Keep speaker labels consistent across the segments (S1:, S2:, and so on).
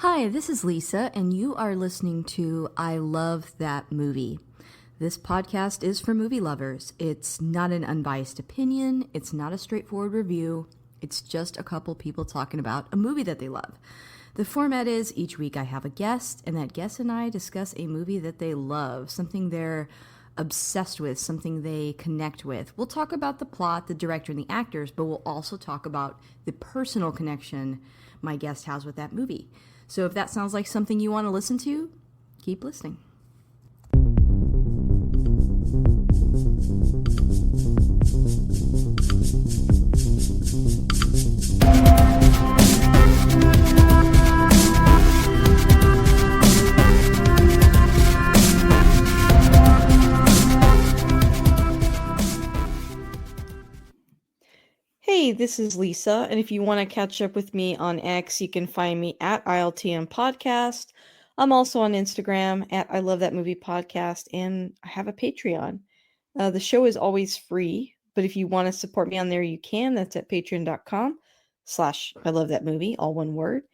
S1: Hi, this is Lisa, and you are listening to I Love That Movie. This podcast is for movie lovers. It's not an unbiased opinion, it's not a straightforward review, it's just a couple people talking about a movie that they love. The format is each week I have a guest, and that guest and I discuss a movie that they love, something they're obsessed with, something they connect with. We'll talk about the plot, the director, and the actors, but we'll also talk about the personal connection my guest has with that movie. So if that sounds like something you want to listen to, keep listening.
S2: Hey, this is Lisa, and if you want to catch up with me on X, you can find me at ILTM Podcast. I'm also on Instagram at I Love That Movie Podcast, and I have a Patreon. The show is always free, but if you want to support me on there, you can. That's at patreon.com/I Love That Movie, all one word.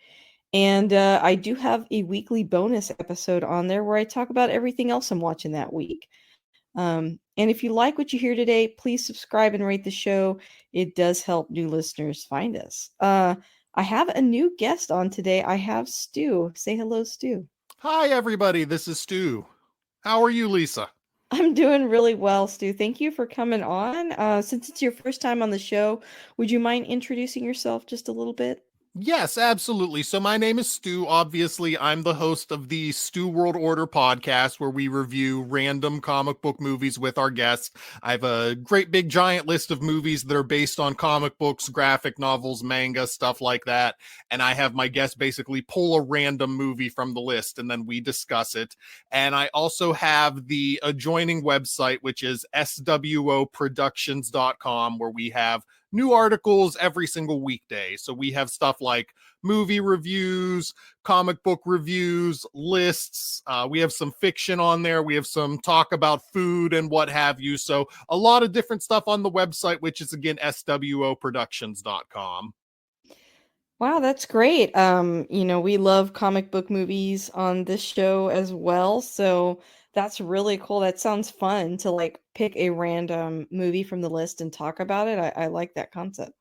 S2: And I do have a weekly bonus episode on there where I talk about everything else I'm watching that week. And if you like what you hear today, please subscribe and rate the show. It does help new listeners find us. I have a new guest on today. I have Stu. Say hello, Stu.
S3: Hi, everybody. This is Stu. How are you, Lisa?
S2: I'm doing really well, Stu. Thank you for coming on. Since it's your first time on the show, would you mind introducing yourself just a little bit?
S3: Yes, absolutely. So my name is Stu. Obviously, I'm the host of the Stu World Order podcast, where we review random comic book movies with our guests. I have a great big giant list of movies that are based on comic books, graphic novels, manga, stuff like that. And I have my guests basically pull a random movie from the list and then we discuss it. And I also have the adjoining website, which is swoproductions.com, where we have new articles every single weekday. So we have stuff like movie reviews, comic book reviews, lists. We have some fiction on there. We have some talk about food and what have you. So a lot of different stuff on the website, which is again, swoproductions.com.
S2: Wow, that's great. We love comic book movies on this show as well, so that's really cool. That sounds fun to like pick a random movie from the list and talk about it. I like that concept.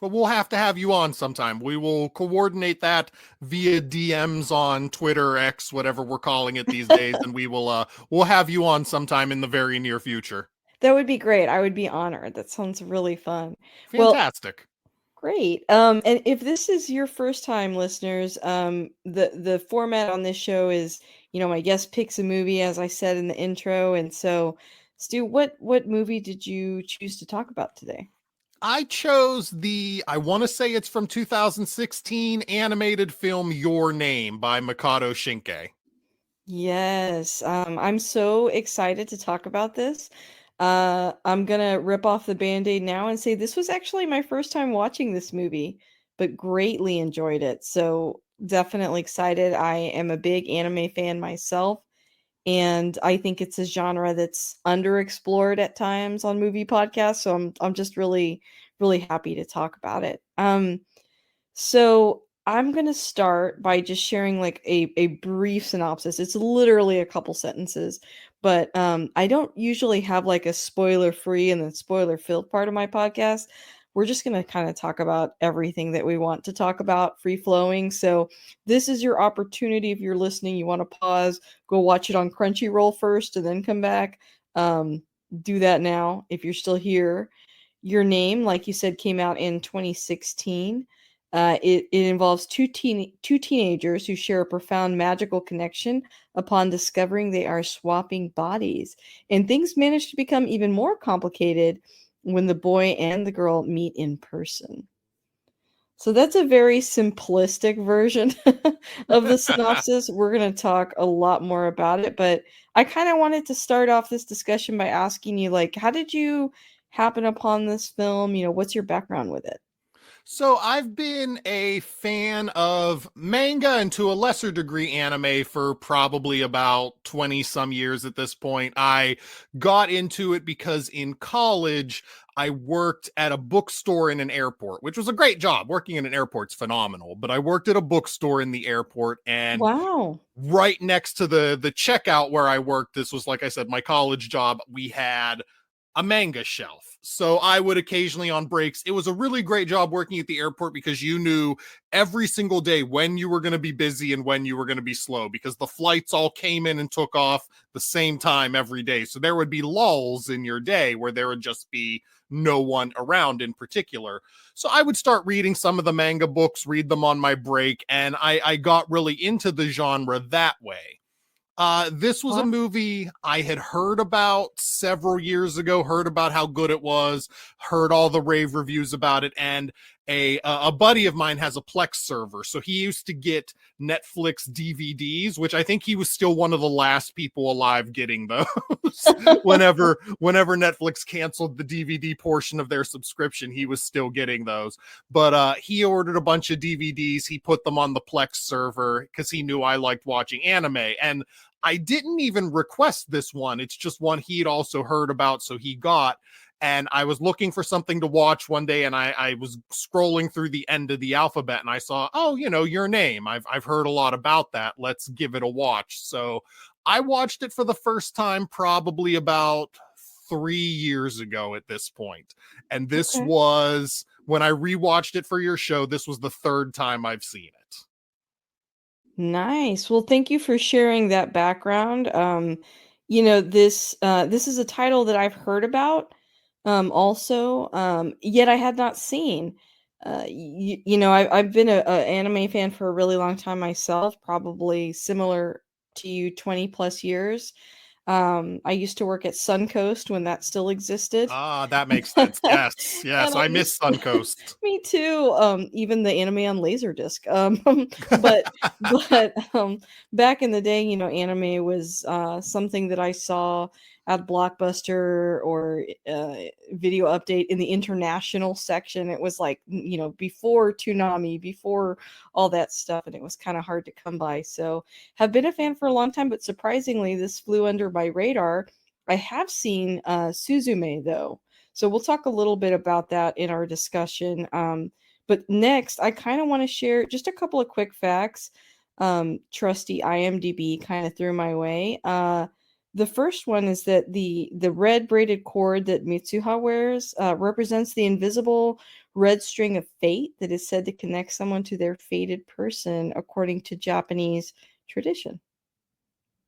S3: But we'll have to have you on sometime. We will coordinate that via DMs on Twitter, X, whatever we're calling it these days, and we'll have you on sometime in the very near future.
S2: That would be great. I would be honored. That sounds really fun. Well,
S3: Fantastic.
S2: great. And if this is your first time, listeners, the format on this show is, my guest picks a movie, as I said in the intro. And so, Stu, what movie did you choose to talk about today?
S3: I chose I want to say it's from 2016 animated film Your Name by Makoto Shinkai.
S2: Yes, I'm so excited to talk about this. I'm gonna rip off the Band-Aid now and say this was actually my first time watching this movie, but greatly enjoyed it. So definitely excited. I am a big anime fan myself, and I think it's a genre that's underexplored at times on movie podcasts. So I'm just really, really happy to talk about it. So I'm gonna start by just sharing like a brief synopsis. It's literally a couple sentences, but I don't usually have like a spoiler free and then spoiler filled part of my podcast. We're just gonna kind of talk about everything that we want to talk about, free flowing. So this is your opportunity. If you're listening, you want to pause, go watch it on Crunchyroll first, and then come back. Um, do that now if you're still here. Your Name, like you said, came out in 2016. It involves two teenagers who share a profound magical connection upon discovering they are swapping bodies. And things manage to become even more complicated when the boy and the girl meet in person. So that's a very simplistic version of the synopsis. We're going to talk a lot more about it, but I kind of wanted to start off this discussion by asking you, like, how did you happen upon this film? What's your background with it?
S3: So I've been a fan of manga and to a lesser degree anime for probably about 20 some years at this point. I got into it because in college I worked at a bookstore in an airport, which was a great job. Working in an airport's phenomenal, but I worked at a bookstore in the airport, and
S2: Wow.
S3: right next to the checkout where I worked, this was, like I said, my college job, we had a manga shelf. So I would occasionally on breaks. It was a really great job working at the airport because you knew every single day when you were going to be busy and when you were going to be slow, because the flights all came in and took off the same time every day. So there would be lulls in your day where there would just be no one around in particular. So I would start reading some of the manga books, read them on my break, and I got really into the genre that way. This was a
S2: Wow.
S3: movie I had heard about several years ago, heard about how good it was, heard all the rave reviews about it, and a buddy of mine has a Plex server, so he used to get Netflix DVDs, which I think he was still one of the last people alive getting those. whenever Netflix canceled the DVD portion of their subscription, he was still getting those. But he ordered a bunch of DVDs, he put them on the Plex server because he knew I liked watching anime, and I didn't even request this one. It's just one he'd also heard about, so he got. And I was looking for something to watch one day, and I was scrolling through the end of the alphabet, and I saw, oh, Your Name. I've heard a lot about that. Let's give it a watch. So I watched it for the first time probably about 3 years ago at this point. And this
S2: Okay.
S3: was, when I rewatched it for your show, this was the third time I've seen it.
S2: Nice. Well, thank you for sharing that background. This is a title that I've heard about, also, yet I had not seen. I've been a anime fan for a really long time myself, probably similar to you, 20 plus years. I used to work at Suncoast when that still existed.
S3: Ah, that makes sense. Yes,
S2: And
S3: yes,
S2: I
S3: I miss
S2: used
S3: Suncoast.
S2: Me too, even the anime on Laserdisc, but back in the day, anime was, something that I saw at Blockbuster or, Video Update in the international section. It was like, before Toonami, before all that stuff, and it was kinda hard to come by, so have been a fan for a long time, but surprisingly, this flew under my radar. I have seen, Suzume, though, so we'll talk a little bit about that in our discussion. But next, I kind of want to share just a couple of quick facts. Trusty IMDb kind of threw my way. The first one is that the red braided cord that Mitsuha wears represents the invisible red string of fate that is said to connect someone to their fated person, according to Japanese tradition.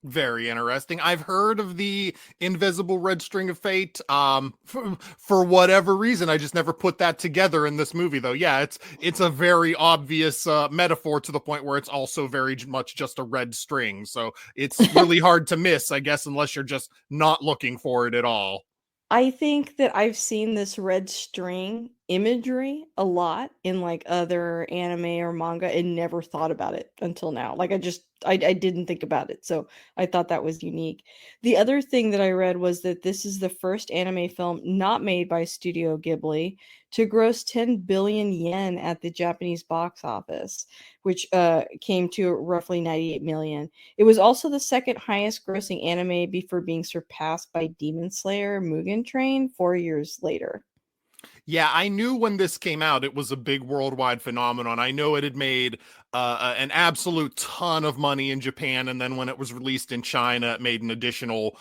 S3: Very interesting. I've heard of the invisible red string of fate. For whatever reason, I just never put that together in this movie, though. Yeah, it's a very obvious metaphor, to the point where it's also very much just a red string. So it's really hard to miss, I guess, unless you're just not looking for it at all.
S2: I think that I've seen this red string imagery a lot in like other anime or manga and never thought about it until now. Like I didn't think about it. So I thought that was unique. The other thing that I read was that this is the first anime film not made by Studio Ghibli to gross 10 billion yen at the Japanese box office, which came to roughly 98 million. It was also the second highest grossing anime before being surpassed by Demon Slayer Mugen Train 4 years later.
S3: Yeah, I knew when this came out, it was a big worldwide phenomenon. I know it had made an absolute ton of money in Japan, and then when it was released in China, it made an additional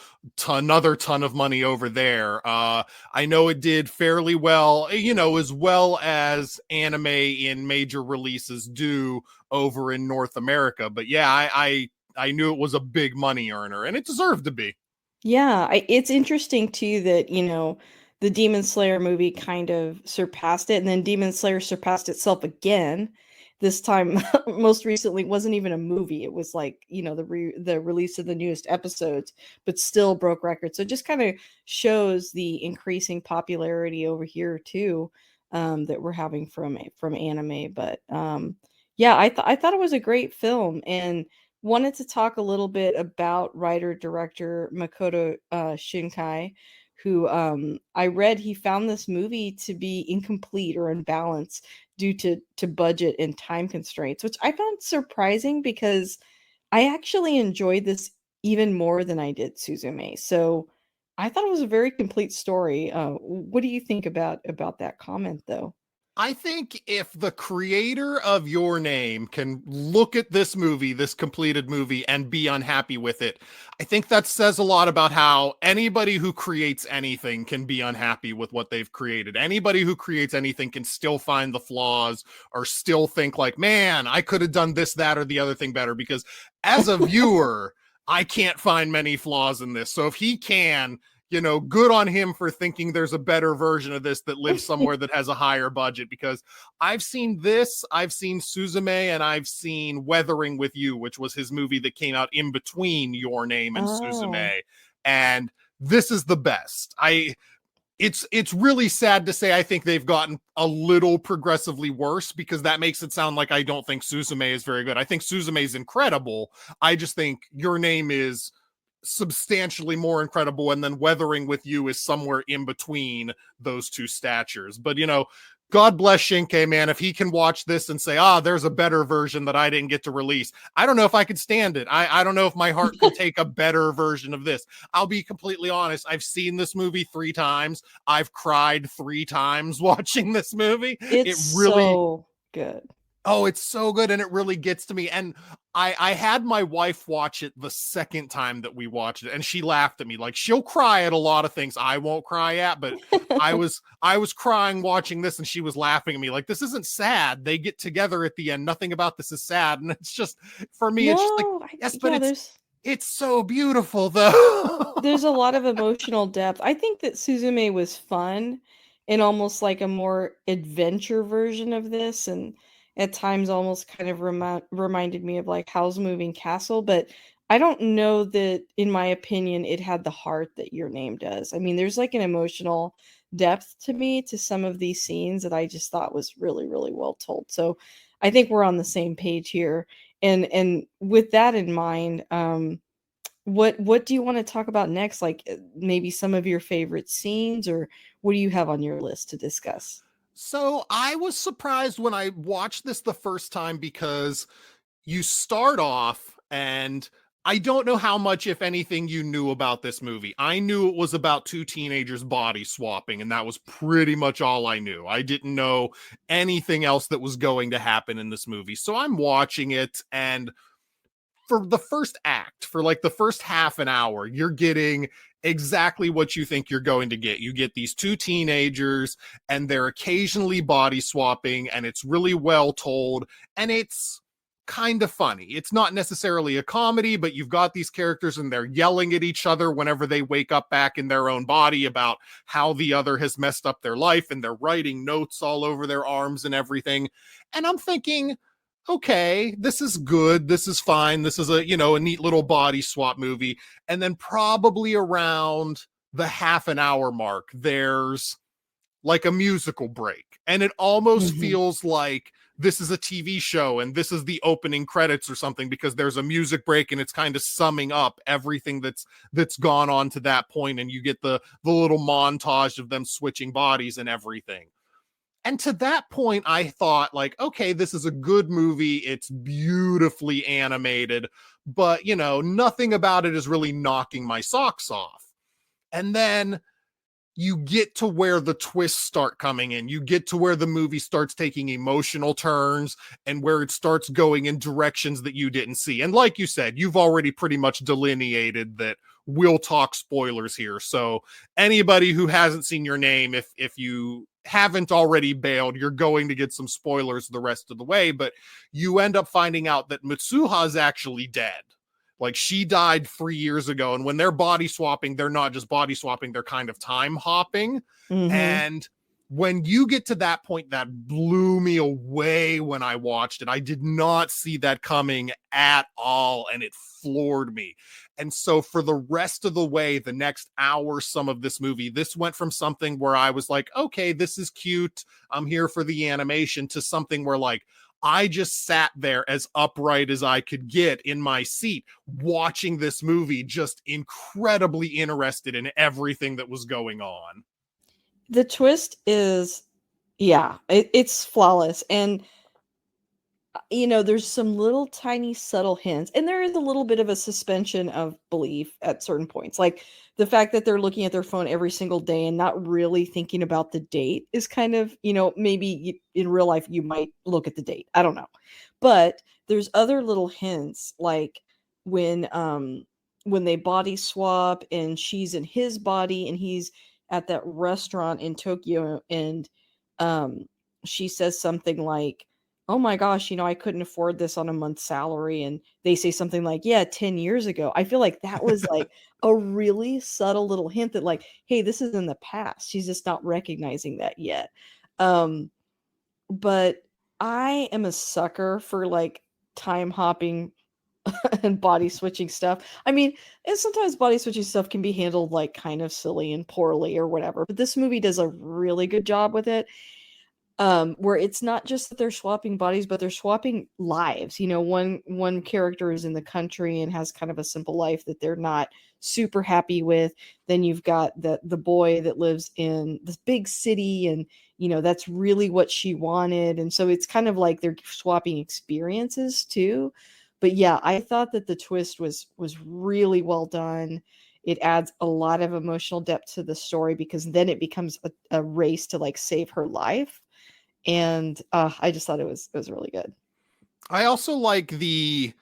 S3: another ton of money over there. I know it did fairly well, as well as anime in major releases do over in North America. But yeah, I knew it was a big money earner, and it deserved to be.
S2: Yeah, it's interesting too that, the Demon Slayer movie kind of surpassed it, and then Demon Slayer surpassed itself again. This time, most recently, wasn't even a movie. It was like, the release of the newest episodes, but still broke records. So it just kind of shows the increasing popularity over here too, that we're having from anime. But yeah, I thought it was a great film, and wanted to talk a little bit about writer director Makoto Shinkai, who I read he found this movie to be incomplete or unbalanced due to budget and time constraints, which I found surprising because I actually enjoyed this even more than I did Suzume. So I thought it was a very complete story. What do you think about that comment, though?
S3: I think if the creator of Your Name can look at this movie, this completed movie, and be unhappy with it, I think that says a lot about how anybody who creates anything can be unhappy with what they've created. Anybody who creates anything can still find the flaws or still think like, man, I could have done this, that, or the other thing better. Because as a viewer, I can't find many flaws in this. So if he can, good on him for thinking there's a better version of this that lives somewhere that has a higher budget, because I've seen this, I've seen Suzume, and I've seen Weathering with You, which was his movie that came out in between Your Name and Suzume. And this is the best. It's really sad to say I think they've gotten a little progressively worse, because that makes it sound like I don't think Suzume is very good. I think Suzume is incredible. I just think Your Name is substantially more incredible, and then Weathering with You is somewhere in between those two statures. But God bless Shinke, man. If he can watch this and say, there's a better version that I didn't get to release, I don't know if I could stand it. I don't know if my heart could take a better version of this. I'll be completely honest. I've seen this movie 3 times. I've cried 3 times watching this movie.
S2: It's really so good.
S3: Oh, it's so good, and it really gets to me. And I had my wife watch it the second time that we watched it, and she laughed at me. Like, she'll cry at a lot of things I won't cry at, but I was crying watching this, and she was laughing at me like, this isn't sad. They get together at the end. Nothing about this is sad. And it's just, for me, it's just like, yes, but it's so beautiful, though.
S2: There's a lot of emotional depth. I think that Suzume was fun and almost like a more adventure version of this, and at times almost kind of reminded me of like Howl's Moving Castle, but I don't know that, in my opinion, it had the heart that Your Name does. I mean, there's like an emotional depth to me to some of these scenes that I just thought was really, really well told. So I think we're on the same page here. And with that in mind, what do you want to talk about next? Like maybe some of your favorite scenes, or what do you have on your list to discuss?
S3: So I was surprised when I watched this the first time, because you start off, and I don't know how much, if anything, you knew about this movie. I knew it was about 2 teenagers body swapping, and that was pretty much all I knew. I didn't know anything else that was going to happen in this movie. So I'm watching it, and for the first act, for like the first half an hour, you're getting exactly what you think you're going to get. You get these 2 teenagers, and they're occasionally body swapping, and it's really well told, and it's kind of funny. It's not necessarily a comedy, but you've got these characters, and they're yelling at each other whenever they wake up back in their own body about how the other has messed up their life, and they're writing notes all over their arms and everything. And I'm thinking, okay, this is good. This is fine. This is a neat little body swap movie. And then probably around the half an hour mark, there's like a musical break. And it almost feels like this is a TV show and this is the opening credits or something, because there's a music break and it's kind of summing up everything that's gone on to that point. And you get the little montage of them switching bodies and everything. And to that point, I thought like, okay, this is a good movie. It's beautifully animated, but nothing about it is really knocking my socks off. And then you get to where the twists start coming in. You get to where the movie starts taking emotional turns and where it starts going in directions that you didn't see. And like you said, you've already pretty much delineated that we'll talk spoilers here. So anybody who hasn't seen Your Name, if you haven't already bailed, you're going to get some spoilers the rest of the way. But you end up finding out that Mitsuha is actually dead. Like, she died 3 years ago, and when they're body swapping, they're not just body swapping, they're kind of time hopping. And when you get to that point, that blew me away when I watched it. I did not see that coming at all, and it floored me. And so for the rest of the way, the next hour, some of this movie, this went from something where I was like, okay, this is cute, I'm here for the animation, to something where like, I just sat there as upright as I could get in my seat, watching this movie, just incredibly interested in everything that was going on.
S2: The twist is, it's flawless. And there's some little tiny subtle hints, and there is a little bit of a suspension of belief at certain points. Like the fact that they're looking at their phone every single day and not really thinking about the date is kind of, maybe in real life you might look at the date. I don't know. But there's other little hints, like when when they body swap and she's in his body and he's at that restaurant in Tokyo, and um she says something like, "Oh my gosh, I couldn't afford this on a month's salary." And they say something like, "Yeah, 10 years ago." I feel like that was like a really subtle little hint that, like, hey, this is in the past. She's just not recognizing that yet. Um, but I am a sucker for like time hopping and body switching stuff. I mean, and sometimes body switching stuff can be handled like kind of silly and poorly or whatever, but this movie does a really good job with it, where it's not just that they're swapping bodies, but they're swapping lives. One character is in the country and has kind of a simple life that they're not super happy with. Then you've got the boy that lives in this big city, and that's really what she wanted. And so it's kind of like they're swapping experiences too. But yeah, I thought that the twist was really well done. It adds a lot of emotional depth to the story, because then it becomes a race to like save her life. And I just thought it was really good.
S3: I also like the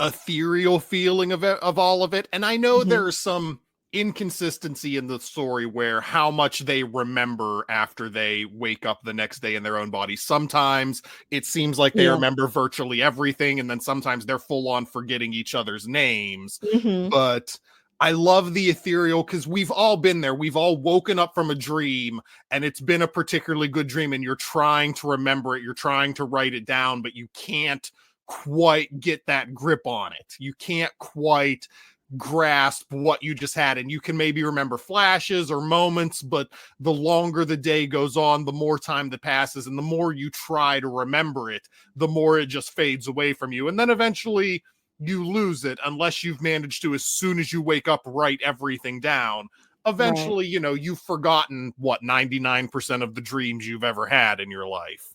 S3: ethereal feeling of all of it, and I know
S2: Mhm.
S3: there's some inconsistency in the story where how much they remember after they wake up the next day in their own body. Sometimes it seems like they
S2: Yeah.
S3: remember virtually everything, and then sometimes they're full on forgetting each other's names.
S2: Mhm.
S3: But I love the ethereal, because we've all been there. We've all woken up from a dream and it's been a particularly good dream, and you're trying to remember it. You're trying to write it down, but you can't quite get that grip on it. You can't quite grasp what you just had. And you can maybe remember flashes or moments, but the longer the day goes on, the more time that passes, and the more you try to remember it, the more it just fades away from you. And then eventually you lose it, unless you've managed to, as soon as you wake up, write everything down.
S2: Right.
S3: Eventually, you've forgotten what 99% of the dreams you've ever had in your life.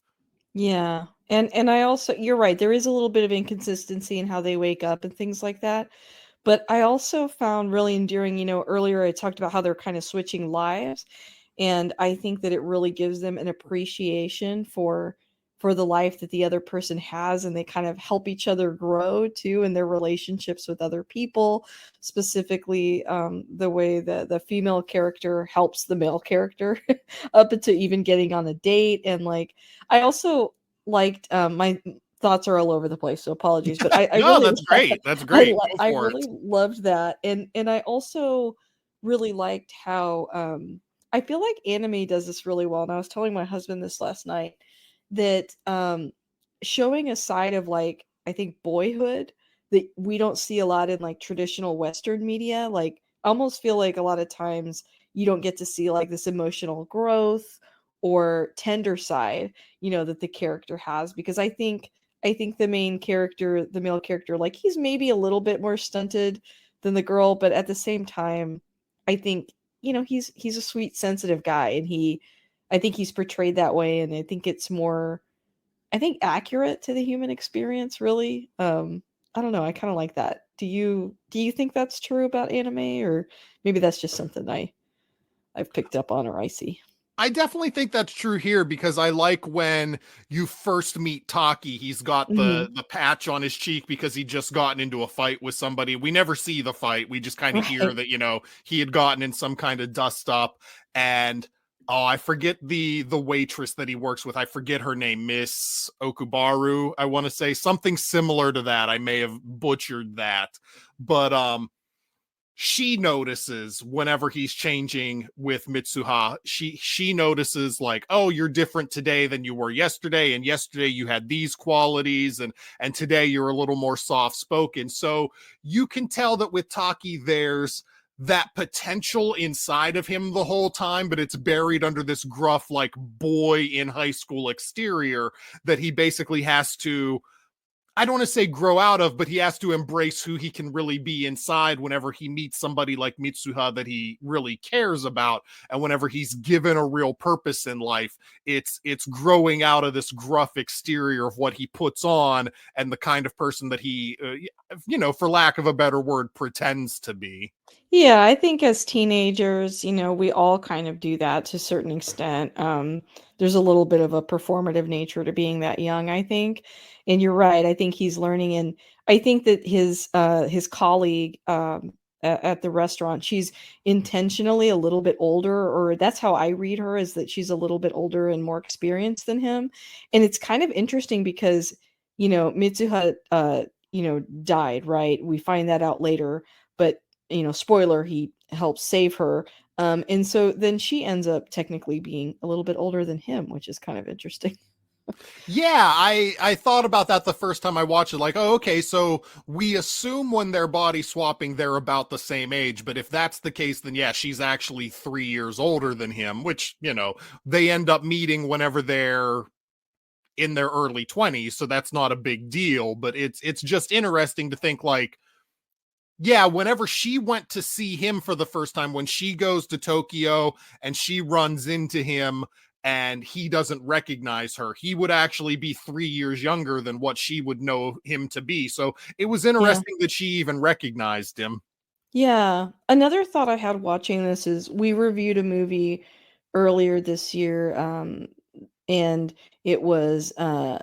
S2: Yeah. And I also, you're right, there is a little bit of inconsistency in how they wake up and things like that. But I also found really endearing, earlier I talked about how they're kind of switching lives. And I think that it really gives them an appreciation for the life that the other person has, and they kind of help each other grow too in their relationships with other people. Specifically, the way that the female character helps the male character up to even getting on a date. And like, I also liked, my thoughts are all over the place, so apologies, but I
S3: No,
S2: really
S3: that's great. That's great. Go
S2: I
S3: for it.
S2: really loved that. And I also really liked how, I feel like anime does this really well, and I was telling my husband this last night, that showing a side of, like, I think boyhood that we don't see a lot in like traditional Western media. Like, I almost feel like a lot of times you don't get to see like this emotional growth or tender side, that the character has. Because I think the main character, the male character, like, he's maybe a little bit more stunted than the girl, but at the same time, I think, he's a sweet, sensitive guy, and I think he's portrayed that way, and I think it's more, I think, accurate to the human experience, really. I don't know, I kind of like that. Do you think that's true about anime, or maybe that's just something I've picked up on, or I see?
S3: I definitely think that's true here, because I like when you first meet Taki, he's got
S2: Mhm.
S3: the patch on his cheek because he just gotten into a fight with somebody. We never see the fight. We just kind of hear
S2: Right.
S3: that, he had gotten in some kind of dust up. And oh, I forget the waitress that he works with. I forget her name, Miss Okubaru. I want to say something similar to that. I may have butchered that. But she notices whenever he's changing with Mitsuha, she notices, like, oh, you're different today than you were yesterday, and yesterday you had these qualities, and today you're a little more soft spoken. So you can tell that with Taki there's that potential inside of him the whole time, but it's buried under this gruff, like, boy in high school exterior that he basically has to, I don't want to say grow out of, but he has to embrace who he can really be inside whenever he meets somebody like Mitsuha that he really cares about. And whenever he's given a real purpose in life, it's growing out of this gruff exterior of what he puts on and the kind of person that he, for lack of a better word, pretends to be.
S2: Yeah, I think as teenagers, we all kind of do that to a certain extent. There's a little bit of a performative nature to being that young, I think. And you're right. I think he's learning, and I think that his colleague at the restaurant, she's intentionally a little bit older, or that's how I read her, is that she's a little bit older and more experienced than him. And it's kind of interesting because, Mitsuha, died, right? We find that out later, but spoiler, he helps save her. And so then she ends up technically being a little bit older than him, which is kind of interesting.
S3: Yeah, I thought about that the first time I watched it. Like, oh, okay, so we assume when they're body swapping, they're about the same age. But if that's the case, then yeah, she's actually 3 years older than him, which, they end up meeting whenever they're in their early 20s. So that's not a big deal. But it's just interesting to think like, yeah, whenever she went to see him for the first time, when she goes to Tokyo and she runs into him and he doesn't recognize her, he would actually be 3 years younger than what she would know him to be. So it was
S2: Yeah.
S3: interesting that she even recognized him.
S2: Yeah. Another thought I had watching this is we reviewed a movie earlier this year, and it was oh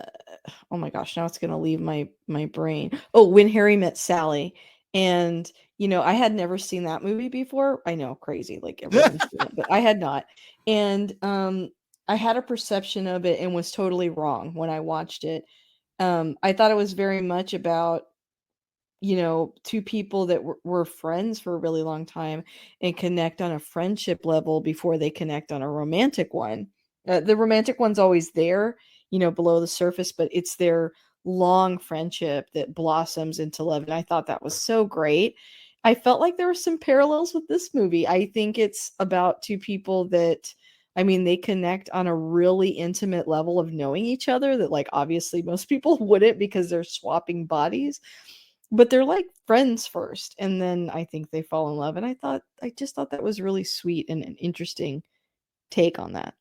S2: my gosh, now it's gonna leave my brain. Oh, When Harry Met Sally. And I had never seen that movie before. I know, crazy, like everyone's seen it, but I had not. And I had a perception of it and was totally wrong when I watched it. I thought it was very much about two people that were friends for a really long time and connect on a friendship level before they connect on a romantic one. The romantic one's always there, below the surface, but it's their long friendship that blossoms into love. And I thought that was so great. I felt like there were some parallels with this movie. I think it's about two people that, I mean, they connect on a really intimate level of knowing each other that, like, obviously most people wouldn't because they're swapping bodies, but they're like friends first, and then I think they fall in love. And I just thought that was really sweet and an interesting take on that.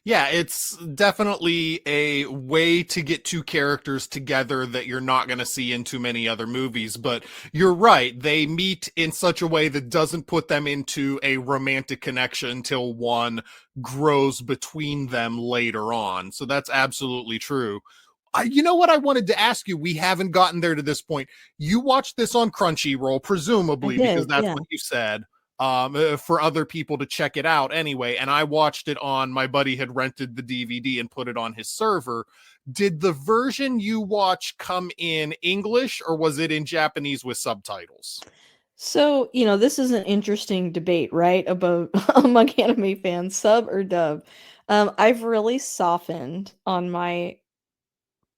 S3: Yeah, it's definitely a way to get two characters together that you're not going to see in too many other movies. But you're right. They meet in such a way that doesn't put them into a romantic connection until one grows between them later on. So that's absolutely true. You know what I wanted to ask you? We haven't gotten there to this point. You watched this on Crunchyroll,
S2: I
S3: presumably, because
S2: did,
S3: that's
S2: yeah.
S3: what you said, for other people to check it out anyway. And I watched it on, my buddy had rented the DVD and put it on his server. Did the version you watch come in English or was it in Japanese with subtitles?
S2: So, this is an interesting debate, right? About among anime fans, sub or dub. I've really softened on my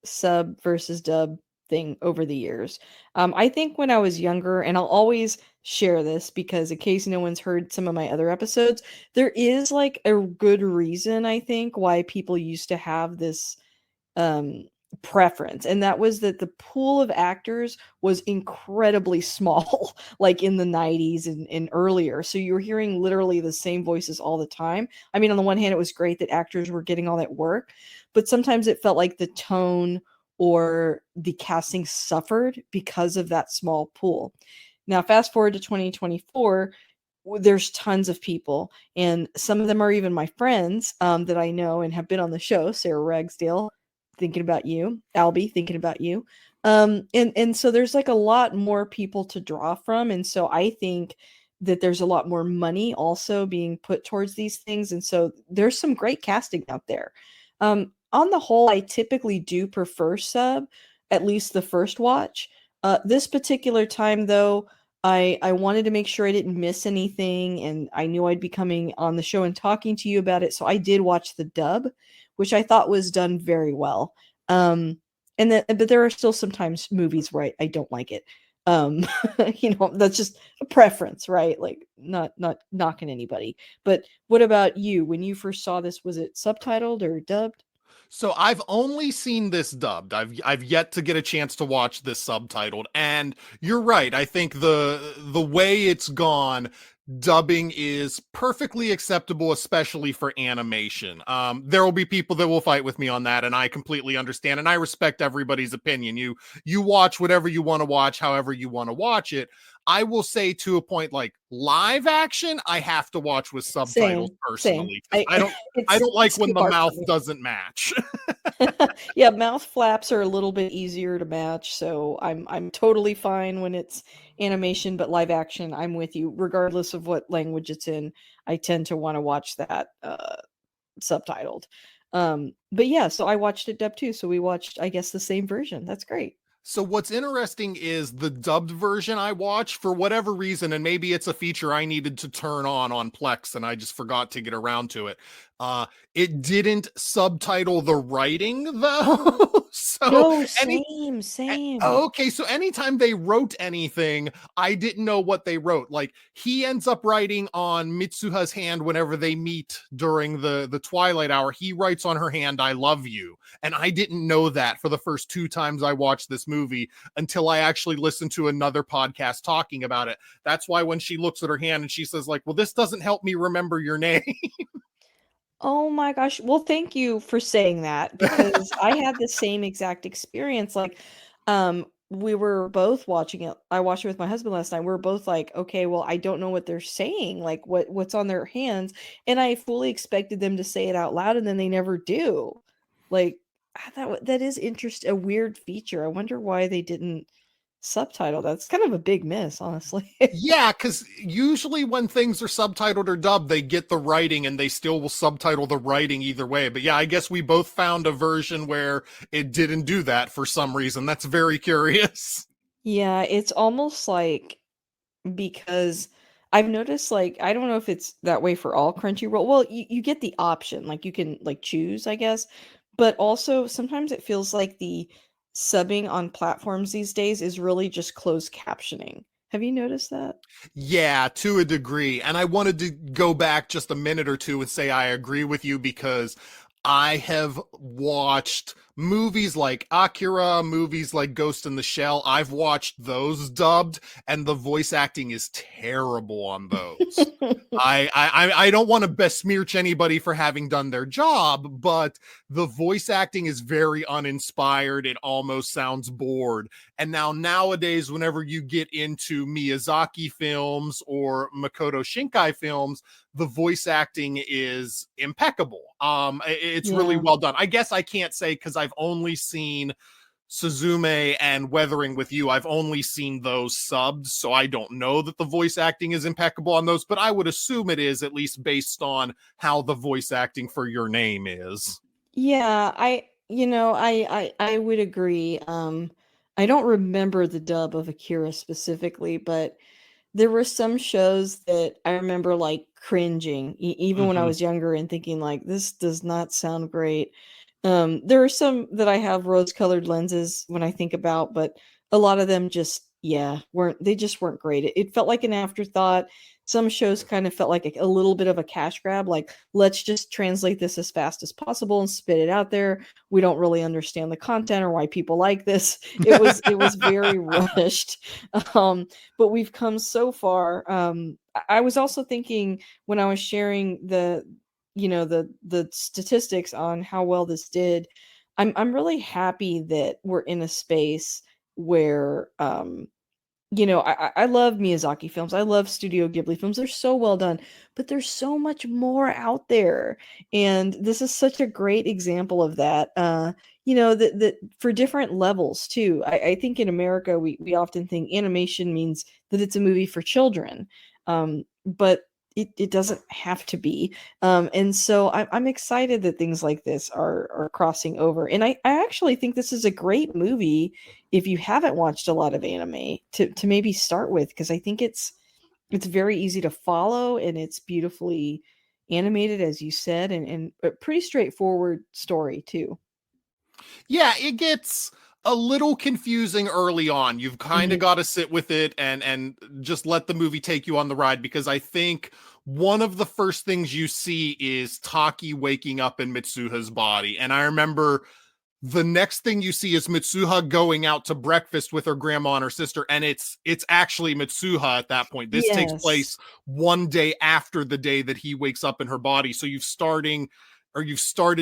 S2: sub versus dub thing over the years. I think when I was younger, and I'll always share this because in case no one's heard some of my other episodes, there is like a good reason, I think, why people used to have this um preference, and that was that the pool of actors was incredibly small like in the 90s and earlier, so you were hearing literally the same voices all the time. I mean, on the one hand, it was great that actors were getting all that work, but sometimes it felt like the tone or the casting suffered because of that small pool. Now fast forward to 2024, there's tons of people, and some of them are even my friends, that I know and have been on the show. Sarah Ragsdale, thinking about you. Albie, thinking about you. And so there's like a lot more people to draw from, and so I think that there's a lot more money also being put towards these things, and so there's some great casting out there. On the whole, I typically do prefer sub, at least the first watch. This particular time, though, I wanted to make sure I didn't miss anything, and I knew I'd be coming on the show and talking to you about it, so I did watch the dub, which I thought was done very well. But there are still sometimes movies where I don't like it. Um, that's just a preference, right? Like not knocking anybody. But what about you? When you first saw this, was it subtitled or dubbed?
S3: So I've only seen this dubbed. I've yet to get a chance to watch this subtitled. And you're right. I think the way it's gone, dubbing is perfectly acceptable, especially for animation. There will be people that will fight with me on that, and I completely understand, and I respect everybody's opinion. You watch whatever you want to watch, however you want to watch it. I will say to a point, like live action, I have to watch with subtitles
S2: Same, same.
S3: personally. I don't like
S2: It's
S3: when
S2: too
S3: the
S2: hard
S3: mouth
S2: for me.
S3: doesn't match.
S2: Yeah, mouth flaps are a little bit easier to match, so I'm totally fine when it's animation, but live action, I'm with you. Regardless of what language it's in, I tend to want to watch that subtitled. But yeah, so I watched it dubbed too. So we watched, I guess, the same version. That's great.
S3: So what's interesting is the dubbed version I watched for whatever reason, and maybe it's a feature I needed to turn on Plex and I just forgot to get around to it. It didn't subtitle the writing though. So
S2: No,
S3: any
S2: same.
S3: okay, so anytime they wrote anything, I didn't know what they wrote. Like he ends up writing on Mitsuha's hand whenever they meet during the twilight hour. He writes on her hand, "I love you." And I didn't know that for the first two times I watched this movie until I actually listened to another podcast talking about it. That's why when she looks at her hand and she says, like, well, this doesn't help me remember your name.
S2: Oh my gosh. Well, thank you for saying that because I had the same exact experience. Like, we were both watching it. I watched it with my husband last night. We were both like, okay, well, I don't know what they're saying, like what's on their hands. And I fully expected them to say it out loud, and then they never do. Like, that is interest a weird feature. I wonder why they didn't subtitle. That's kind of a big miss, honestly.
S3: Yeah, because usually when things are subtitled or dubbed, they get the writing and they still will subtitle the writing either way. But yeah, I guess we both found a version where it didn't do that for some reason. That's very curious.
S2: Yeah, it's almost like because I've noticed, like, I don't know if it's that way for all Crunchyroll. Well, you get the option, like you can like choose, I guess. But also sometimes it feels like the subbing on platforms these days is really just closed captioning. Have you noticed that?
S3: Yeah, to a degree. And I wanted to go back just a minute or two and say I agree with you because I have watched movies like Akira, movies like Ghost in the Shell. I've watched those dubbed, and the voice acting is terrible on those. I don't want to besmirch anybody for having done their job, but the voice acting is very uninspired. It almost sounds bored. And nowadays, whenever you get into Miyazaki films or Makoto Shinkai films, the voice acting is impeccable. It's really
S2: Yeah.
S3: well done. I guess I can't say because I've only seen Suzume and Weathering with You. I've only seen those subbed, so I don't know that the voice acting is impeccable on those, but I would assume it is, at least based on how the voice acting for Your Name is.
S2: Yeah, I would agree. I don't remember the dub of Akira specifically, but there were some shows that I remember like cringing, even when I
S3: Mhm.
S2: was younger and thinking like this does not sound great. There are some that I have rose-colored lenses when I think about, but a lot of them just, yeah, weren't great. It felt like an afterthought. Some shows kind of felt like a little bit of a cash grab, like let's just translate this as fast as possible and spit it out there. We don't really understand the content or why people like this. It was very rushed. Um, but we've come so far. I was also thinking when I was sharing the statistics on how well this did, I'm really happy that we're in a space where I love Miyazaki films. I love Studio Ghibli films. They're so well done, but there's so much more out there. And this is such a great example of that. That for different levels too. I think in America we often think animation means that it's a movie for children. But it doesn't have to be. And so I'm excited that things like this are crossing over. And I actually think this is a great movie if you haven't watched a lot of anime to maybe start with, because I think it's very easy to follow and it's beautifully animated, as you said, and a pretty straightforward story too.
S3: Yeah, it gets a little confusing early on. You've kind
S2: Mhm.
S3: of got to sit with it and just let the movie take you on the ride, because I think one of the first things you see is Taki waking up in Mitsuha's body. And I remember the next thing you see is Mitsuha going out to breakfast with her grandma and her sister, and it's actually Mitsuha at that point. This takes place
S2: Yes.
S3: one day after the day that he wakes up in her body. So you've started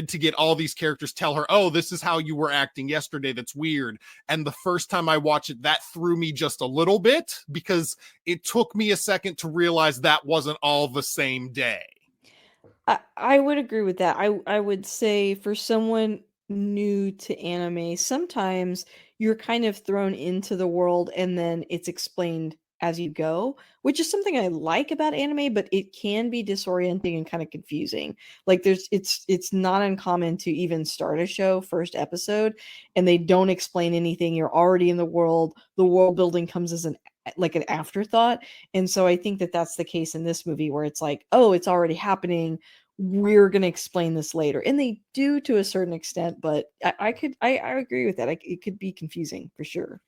S3: to get all these characters tell her, oh, this is how you were acting yesterday. That's weird. And the first time I watched it, that threw me just a little bit because it took me a second to realize that wasn't all the same day.
S2: I would agree with that. I would say for someone new to anime, sometimes you're kind of thrown into the world and then it's explained as you go, which is something I like about anime, but it can be disorienting and kind of confusing. Like it's not uncommon to even start a show first episode and they don't explain anything. You're already in the world. The world building comes as an afterthought. And so I think that that's the case in this movie where it's like, oh, it's already happening, we're going to explain this later, and they do to a certain extent, but I agree with that. It could be confusing for sure.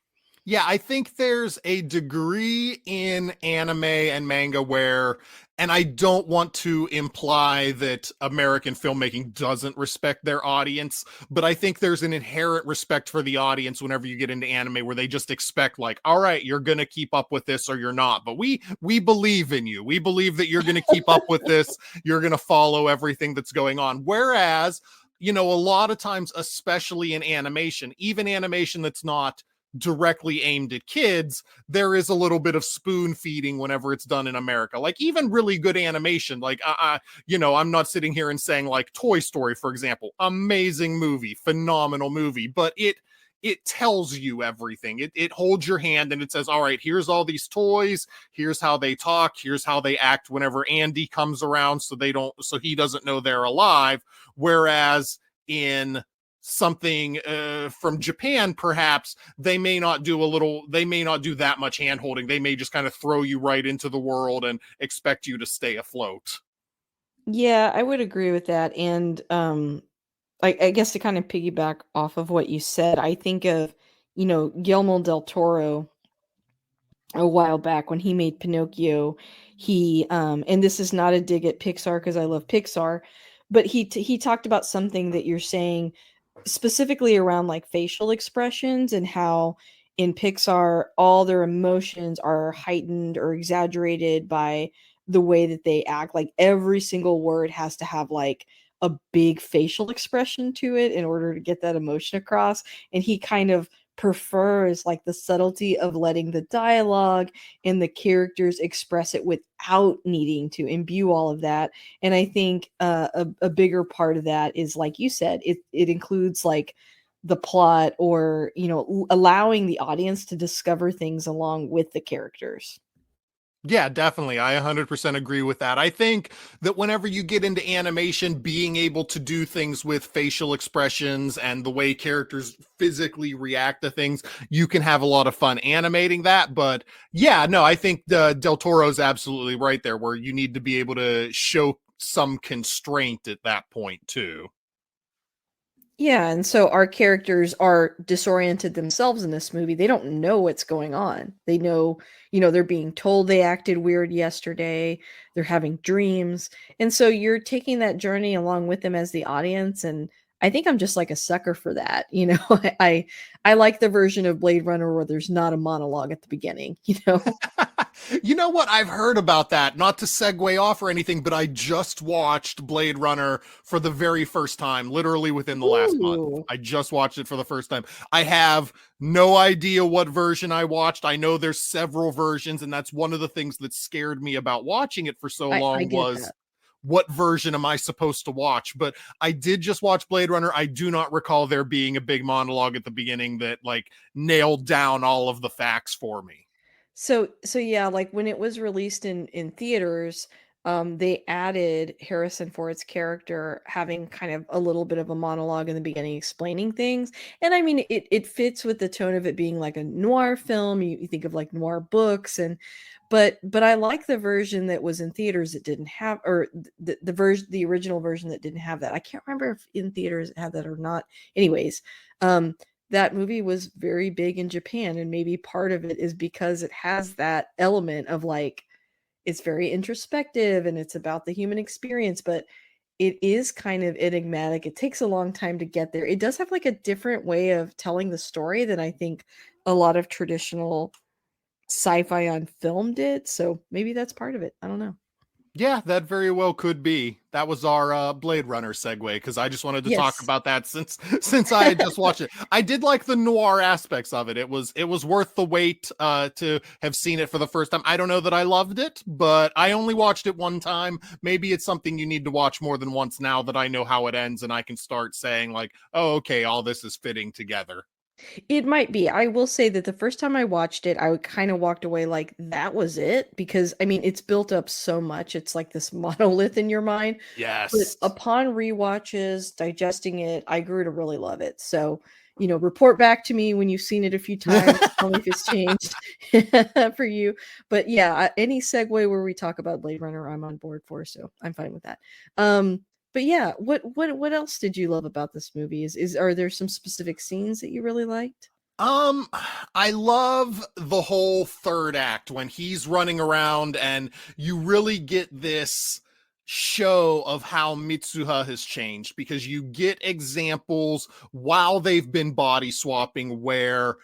S3: Yeah, I think there's a degree in anime and manga where, and I don't want to imply that American filmmaking doesn't respect their audience, but I think there's an inherent respect for the audience whenever you get into anime where they just expect like, all right, you're going to keep up with this or you're not. But we believe in you. We believe that you're going to keep up with this. You're going to follow everything that's going on. Whereas, a lot of times, especially in animation, even animation that's not directly aimed at kids, there is a little bit of spoon feeding whenever it's done in America. Like even really good animation, like I'm not sitting here and saying like Toy Story, for example, amazing movie, phenomenal movie, but it tells you everything. It holds your hand and it says, all right, here's all these toys, here's how they talk, here's how they act whenever Andy comes around, so he doesn't know they're alive. Whereas in something from Japan, perhaps they may not do that much hand holding. They may just kind of throw you right into the world and expect you to stay afloat.
S2: Yeah, I would agree with that. And I guess to kind of piggyback off of what you said, I think of, Guillermo del Toro a while back when he made Pinocchio. He and this is not a dig at Pixar because I love Pixar, but he talked about something that you're saying specifically around like facial expressions and how in Pixar all their emotions are heightened or exaggerated by the way that they act. Like every single word has to have like a big facial expression to it in order to get that emotion across. And he kind of prefers like the subtlety of letting the dialogue and the characters express it without needing to imbue all of that. And I think a bigger part of that is, like you said, it includes like the plot or allowing the audience to discover things along with the characters.
S3: Yeah, definitely. I 100% agree with that. I think that whenever you get into animation, being able to do things with facial expressions and the way characters physically react to things, you can have a lot of fun animating that. But yeah, no, I think Del Toro's absolutely right there, where you need to be able to show some constraint at that point too.
S2: Yeah, and so our characters are disoriented themselves in this movie. They don't know what's going on. They know, they're being told they acted weird yesterday. They're having dreams. And so you're taking that journey along with them as the audience. And I think I'm just like a sucker for that. I like the version of Blade Runner where there's not a monologue at the beginning,
S3: You know what? I've heard about that. Not to segue off or anything, but I just watched Blade Runner for the very first time, literally within the last month.
S2: Ooh.
S3: I just watched it for the first time. I have no idea what version I watched. I know there's several versions, and that's one of the things that scared me about watching it for so
S2: I
S3: long
S2: get
S3: was
S2: that.
S3: what version am I supposed to watch? But I did just watch Blade Runner. I do not recall there being a big monologue at the beginning that like nailed down all of the facts for me.
S2: So yeah, like when it was released in theaters, they added Harrison Ford's character having kind of a little bit of a monologue in the beginning explaining things. And I mean it fits with the tone of it being like a noir film. You think of like noir books but I like the version that was in theaters that didn't have, or the original version that didn't have that. I can't remember if in theaters it had that or not. Anyways, that movie was very big in Japan, and maybe part of it is because it has that element of like it's very introspective and it's about the human experience, but it is kind of enigmatic. It takes a long time to get there. It does have like a different way of telling the story than I think a lot of traditional sci-fi on film did. So maybe that's part of it. I don't know.
S3: Yeah, that very well could be. That was our Blade Runner segue, because I just wanted to talk
S2: Yes.
S3: about that since I had just watched it. I did like the noir aspects of it. It was worth the wait to have seen it for the first time. I don't know that I loved it, but I only watched it one time. Maybe it's something you need to watch more than once now that I know how it ends, and I can start saying like, oh, okay, all this is fitting together.
S2: It might be. I will say that the first time I watched it, I kind of walked away like that was it because I mean, it's built up so much. It's like this monolith in your mind. But
S3: Yes.
S2: upon rewatches, digesting it, I grew to really love it. So, report back to me when you've seen it a few times. Tell me if it's changed for you. But yeah, any segue where we talk about Blade Runner, I'm on board for. So I'm fine with that. But yeah, what else did you love about this movie? Are there some specific scenes that you really liked?
S3: Um, I love the whole third act when he's running around and you really get this show of how Mitsuha has changed, because you get examples while they've been body swapping where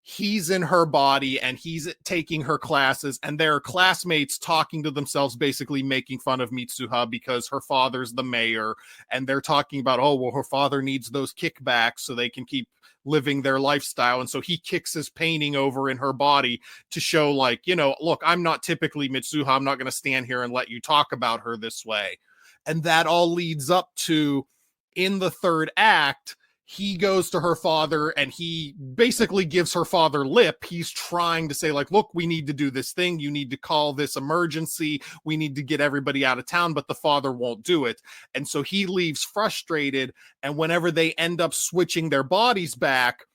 S3: he's in her body and he's taking her classes, and their classmates talking to themselves, basically making fun of Mitsuha because her father's the mayor, and they're talking about, oh, well, her father needs those kickbacks so they can keep living their lifestyle. And so he kicks his painting over in her body to show, like, look, I'm not typically Mitsuha. I'm not going to stand here and let you talk about her this way. And that all leads up to, in the third act, he goes to her father and he basically gives her father lip. He's trying to say, like, look, we need to do this thing. You need to call this emergency. We need to get everybody out of town, but the father won't do it. And so he leaves frustrated. And whenever they end up switching their bodies back,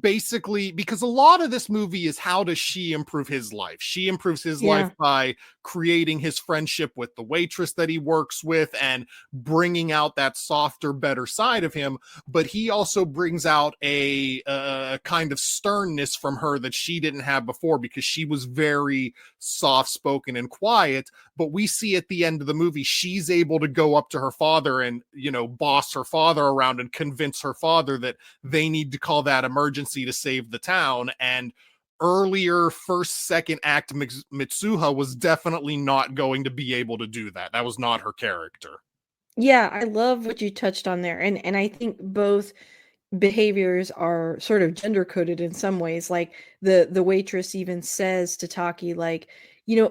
S3: basically, because a lot of this movie is how does she improve his life? She improves his life by creating his friendship with the waitress that he works with and bringing out that softer, better side of him. But he also brings out a kind of sternness from her that she didn't have before, because she was very soft-spoken and quiet. But we see at the end of the movie, she's able to go up to her father and, boss her father around and convince her father that they need to call that emergency to save the town. And earlier first, second act Mitsuha was definitely not going to be able to do that. That was not her character.
S2: Yeah, I love what you touched on there. And I think both behaviors are sort of gender coded in some ways. Like the waitress even says to Taki, like,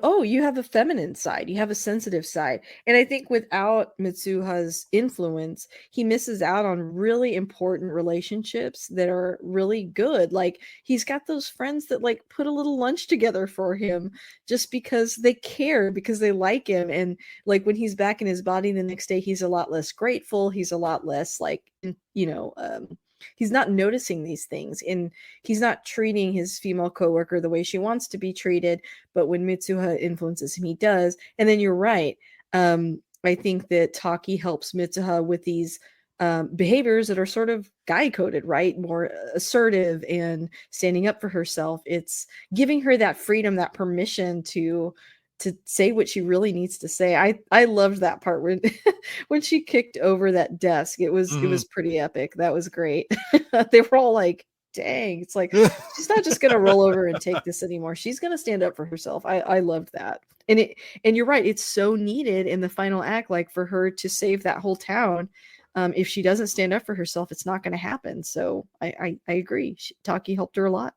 S2: oh, you have a feminine side, you have a sensitive side. And I think without Mitsuha's influence, he misses out on really important relationships that are really good. Like he's got those friends that like put a little lunch together for him just because they care, because they like him. And like when he's back in his body the next day, he's a lot less grateful. He's a lot less like, he's not noticing these things, and he's not treating his female coworker the way she wants to be treated. But when Mitsuha influences him, he does. And then you're right. I think that Taki helps Mitsuha with these behaviors that are sort of guy coded, right? More assertive and standing up for herself. It's giving her that freedom, that permission to say what she really needs to say. I loved that part when when she kicked over that desk. It was pretty epic. That was great. They were all like, dang, it's like she's not just gonna roll over and take this anymore. She's gonna stand up for herself. I loved that. And you're right, it's so needed in the final act, like for her to save that whole town. If she doesn't stand up for herself, it's not gonna happen. So I agree. Taki helped her a lot.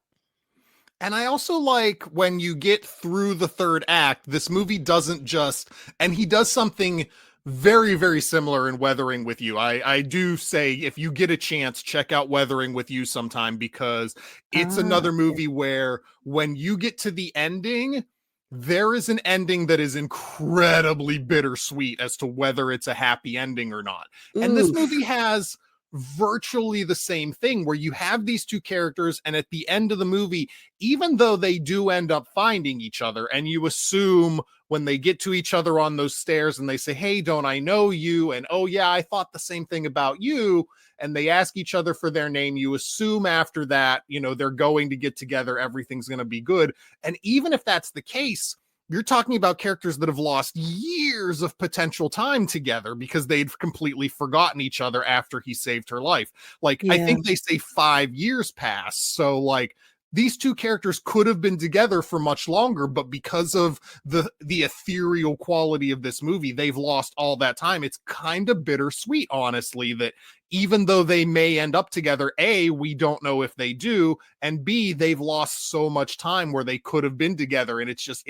S3: And I also like when you get through the third act, this movie doesn't just, and he does something very, very similar in Weathering with You. I do say, if you get a chance, check out Weathering with You sometime, because it's another movie where when you get to the ending, there is an ending that is incredibly bittersweet as to whether it's a happy ending or not. And this movie has virtually the same thing, where you have these two characters, and at the end of the movie, even though they do end up finding each other, and you assume when they get to each other on those stairs and they say, hey, don't I know you? And oh yeah, I thought the same thing about you. And they ask each other for their name. You assume after that, they're going to get together. Everything's going to be good. And even if that's the case, you're talking about characters that have lost years of potential time together because they'd completely forgotten each other after he saved her life. Like, I
S2: Yeah.
S3: think they say 5 years passed. So, like, these two characters could have been together for much longer, but because of the ethereal quality of this movie, they've lost all that time. It's kind of bittersweet, honestly, that even though they may end up together, A, we don't know if they do, and B, they've lost so much time where they could have been together. And it's just,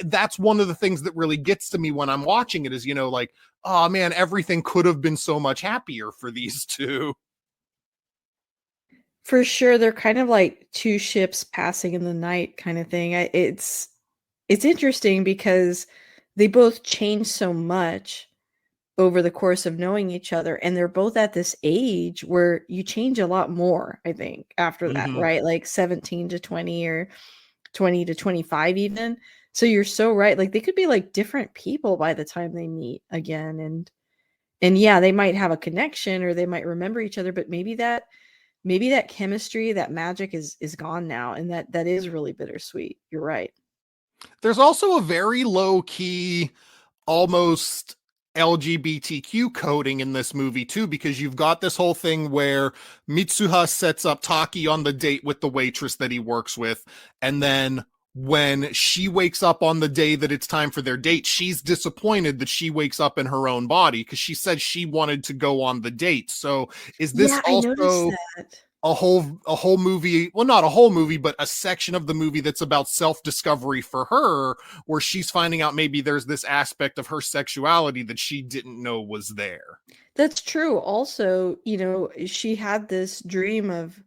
S3: that's one of the things that really gets to me when I'm watching it is, you know, like, oh man, everything could have been so much happier for these two.
S2: For sure, they're kind of like two ships passing in the night kind of thing. It's interesting because they both change so much over the course of knowing each other, and they're both at this age where you change a lot more, I think, after that,
S3: Mhm.
S2: right? Like 17 to 20 or 20 to 25 even. So you're so right. Like they could be like different people by the time they meet again, and yeah, they might have a connection or they might remember each other, but maybe that chemistry, that magic is gone now, and that is really bittersweet. You're right.
S3: There's also a very low key, almost LGBTQ coding in this movie too, because you've got this whole thing where Mitsuha sets up Taki on the date with the waitress that he works with, and then when she wakes up on the day that it's time for their date, she's disappointed that she wakes up in her own body because she said she wanted to go on the date. So is this
S2: Yeah, I noticed
S3: also
S2: that.
S3: a whole movie, well, not a whole movie, but a section of the movie that's about self-discovery for her, where she's finding out maybe there's this aspect of her sexuality that she didn't know was there.
S2: That's true. Also, she had this dream of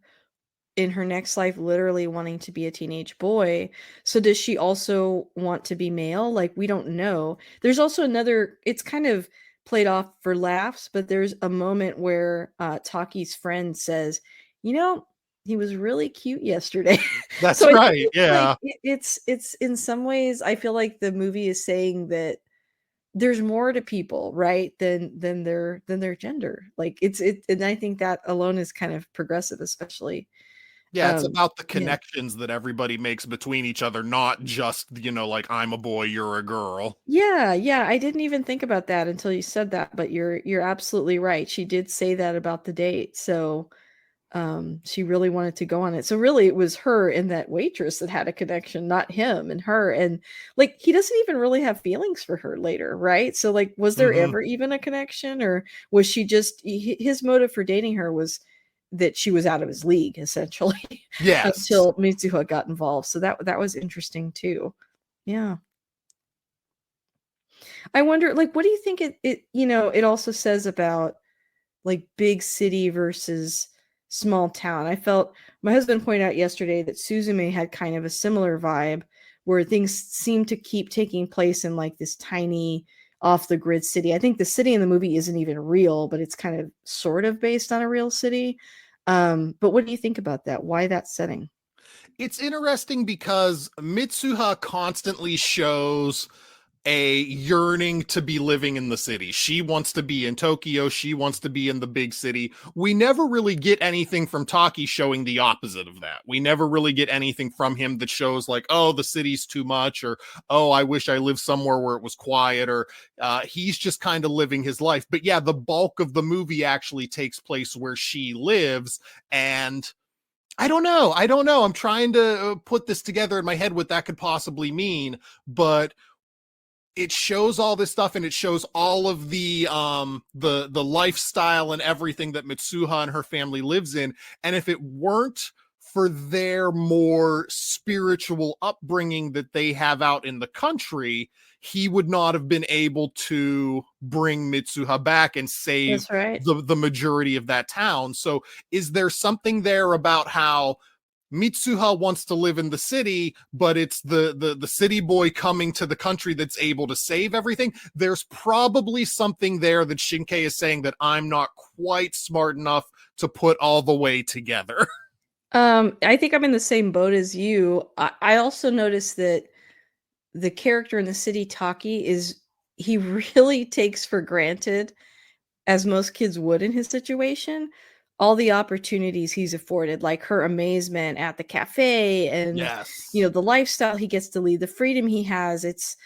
S2: in her next life literally wanting to be a teenage boy. So does she also want to be male? Like we don't know. There's also another it's kind of played off for laughs, but there's a moment where Taki's friend says, "You know, he was really cute yesterday." So
S3: That's
S2: I think
S3: right.
S2: it's like
S3: Yeah.
S2: it's in some ways I feel like the movie is saying that there's more to people, right, than their gender. Like and I think that alone is kind of progressive, especially.
S3: Yeah, it's
S2: Um,
S3: about the
S2: yeah.
S3: connections that everybody makes between each other, not just, like, I'm a boy, you're a girl.
S2: Yeah, yeah, I didn't even think about that until you said that, but you're absolutely right. She did say that about the date. So, she really wanted to go on it. So really it was her and that waitress that had a connection, not him and her. And like he doesn't even really have feelings for her later, right? So like was there
S3: Hmm.
S2: ever even a connection, or was she just his motive for dating her was that she was out of his league essentially
S3: Yes.
S2: until Mitsuha got involved. So that was interesting too. Yeah. I wonder, like, what do you think it also says about like big city versus small town? I felt my husband pointed out yesterday that Suzume had kind of a similar vibe where things seem to keep taking place in like this tiny off the grid city. I think the city in the movie isn't even real, but it's kind of sort of based on a real city. But what do you think about that? Why that setting?
S3: It's interesting because Mitsuha constantly shows a yearning to be living in the city. She wants to be in Tokyo. She wants to be in the big city. We never really get anything from Taki showing the opposite of that. We never really get anything from him that shows like, oh, the city's too much, or oh, I wish I lived somewhere where it was quiet, or he's just kind of living his life. But yeah, the bulk of the movie actually takes place where she lives. And I don't know. I don't know. I'm trying to put this together in my head what that could possibly mean, but it shows all this stuff, and it shows all of the lifestyle and everything that Mitsuha and her family lives in. And if it weren't for their more spiritual upbringing that they have out in the country, he would not have been able to bring Mitsuha back and save
S2: That's right.
S3: the majority of that town. So is there something there about how Mitsuha wants to live in the city, but it's the city boy coming to the country that's able to save everything? There's probably something there that Shinkei is saying that I'm not quite smart enough to put all the way together.
S2: I think I'm in the same boat as you. I also noticed that the character in the city, Taki, he really takes for granted, as most kids would in his situation, all the opportunities he's afforded, like her amazement at the cafe and,
S3: Yes.
S2: the lifestyle he gets to lead, the freedom he has. It's,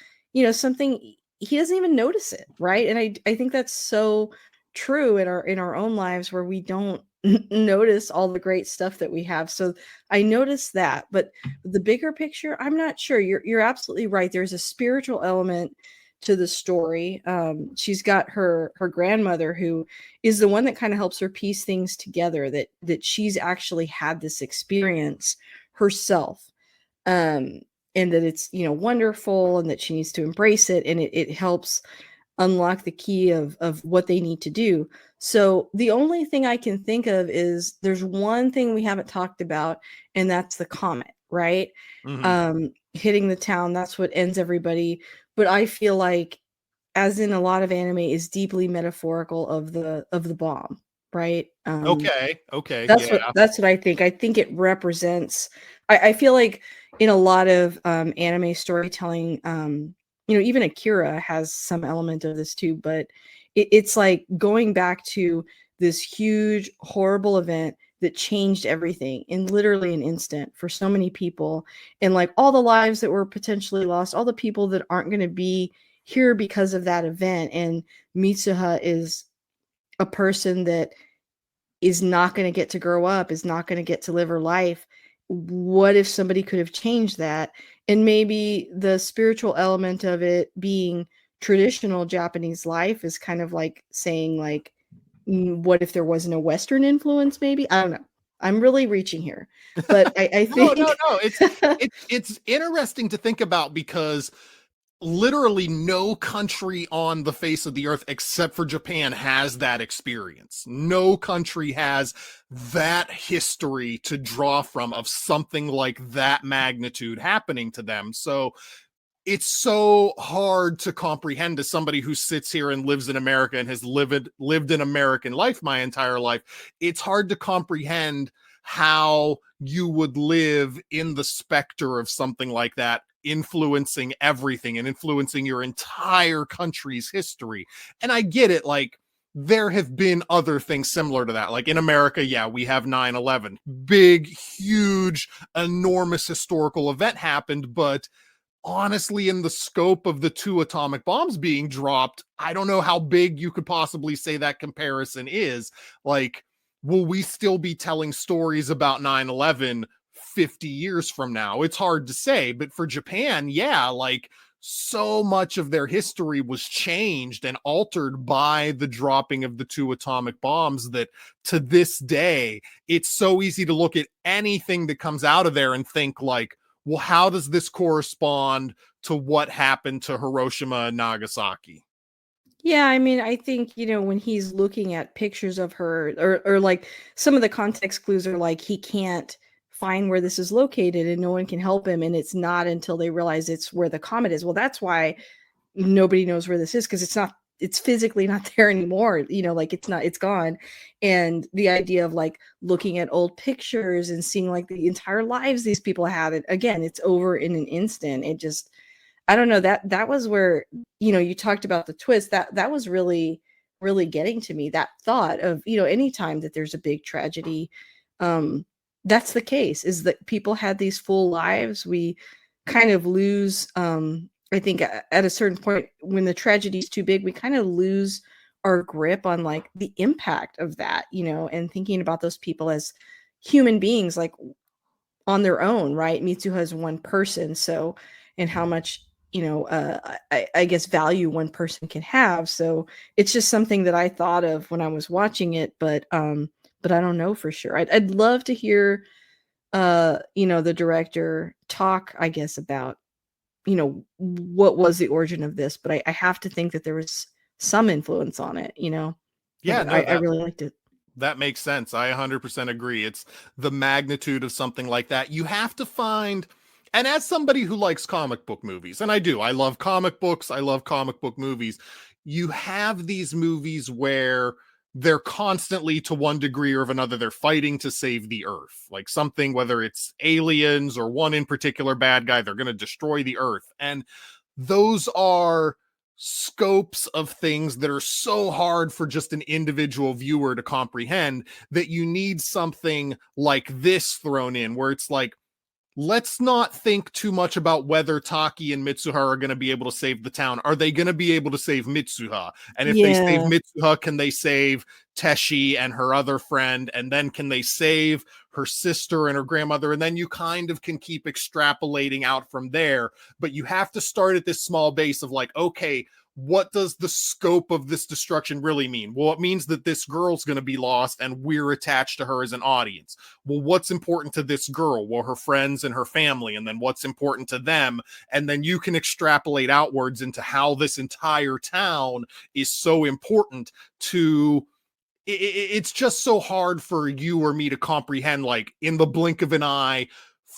S2: something he doesn't even notice it, right? And I think that's so true in our own lives where we don't notice all the great stuff that we have. So I noticed that, but the bigger picture, I'm not sure. You're absolutely right. There's a spiritual element to the story. She's got her grandmother who is the one that kind of helps her piece things together, that she's actually had this experience herself. And that it's, wonderful, and that she needs to embrace it, and it helps unlock the key of what they need to do. So the only thing I can think of is there's one thing we haven't talked about, and that's the comet, right? Hitting the town, that's what ends everybody. But I feel like, as in a lot of anime, is deeply metaphorical of the bomb, right?
S3: Okay. Yeah.
S2: That's what I think. I think it represents. I feel like in a lot of anime storytelling, even Akira has some element of this too. But it's like going back to this huge, horrible event that changed everything in literally an instant for so many people, and like all the lives that were potentially lost, all the people that aren't going to be here because of that event. And Mitsuha is a person that is not going to get to grow up, is not going to get to live her life. What if somebody could have changed that? And maybe the spiritual element of it being traditional Japanese life is kind of like saying, like, what if there wasn't a Western influence? Maybe, I don't know. I'm really reaching here, but I think
S3: No. It's interesting to think about, because literally no country on the face of the earth except for Japan has that experience. No country has that history to draw from of something like that magnitude happening to them. So it's so hard to comprehend as somebody who sits here and lives in America and has lived an American life my entire life. It's hard to comprehend how you would live in the specter of something like that influencing everything and influencing your entire country's history. And I get it, like, there have been other things similar to that. Like in America, yeah, we have 9/11. Big, huge, enormous historical event happened, but honestly, in the scope of the 2 atomic bombs being dropped, I don't know how big you could possibly say that comparison is. Like, will we still be telling stories about 9/11 50 years from now? It's hard to say, but for Japan, yeah, like, so much of their history was changed and altered by the dropping of the 2 atomic bombs that to this day, it's so easy to look at anything that comes out of there and think, like, well, how does this correspond to what happened to Hiroshima and Nagasaki?
S2: Yeah, I mean, I think, when he's looking at pictures of her, or like some of the context clues are like he can't find where this is located and no one can help him, and it's not until they realize it's where the comet is. Well, that's why nobody knows where this is, because it's physically not there anymore, like it's gone. And the idea of like looking at old pictures and seeing like the entire lives these people had, it again, it's over in an instant. It just, I don't know, that was where, you talked about the twist, that was really, really getting to me, that thought of, anytime that there's a big tragedy, that's the case, is that people had these full lives. We kind of lose, I think at a certain point when the tragedy is too big, we kind of lose our grip on like the impact of that, and thinking about those people as human beings, like on their own, right? Mitsuha is one person, so, and how much, I guess value one person can have. So it's just something that I thought of when I was watching it, but I don't know for sure. I'd love to hear the director talk, I guess, about, what was the origin of this, but I have to think that there was some influence on it,
S3: Yeah,
S2: but
S3: no,
S2: I really liked it.
S3: that makes sense. I 100% agree. It's the magnitude of something like that. You have to find, and as somebody who likes comic book movies, and I do, I love comic books, I love comic book movies. You have these movies where they're constantly, to one degree or of another, they're fighting to save the earth. Like something, whether it's aliens or one in particular bad guy, they're going to destroy the earth. And those are scopes of things that are so hard for just an individual viewer to comprehend that you need something like this thrown in where it's like, let's not think too much about whether Taki and Mitsuha are going to be able to save the town. Are they going to be able to save Mitsuha? And if they save
S2: Yeah.
S3: Mitsuha, can they save Teshi and her other friend? And then can they save her sister and her grandmother? And then you kind of can keep extrapolating out from there. But you have to start at this small base of like, okay, what does the scope of this destruction really mean? Well, it means that this girl's going to be lost and we're attached to her as an audience. Well, what's important to this girl? Well, her friends and her family, and then what's important to them. And then you can extrapolate outwards into how this entire town is so important to. It's just so hard for you or me to comprehend, like in the blink of an eye,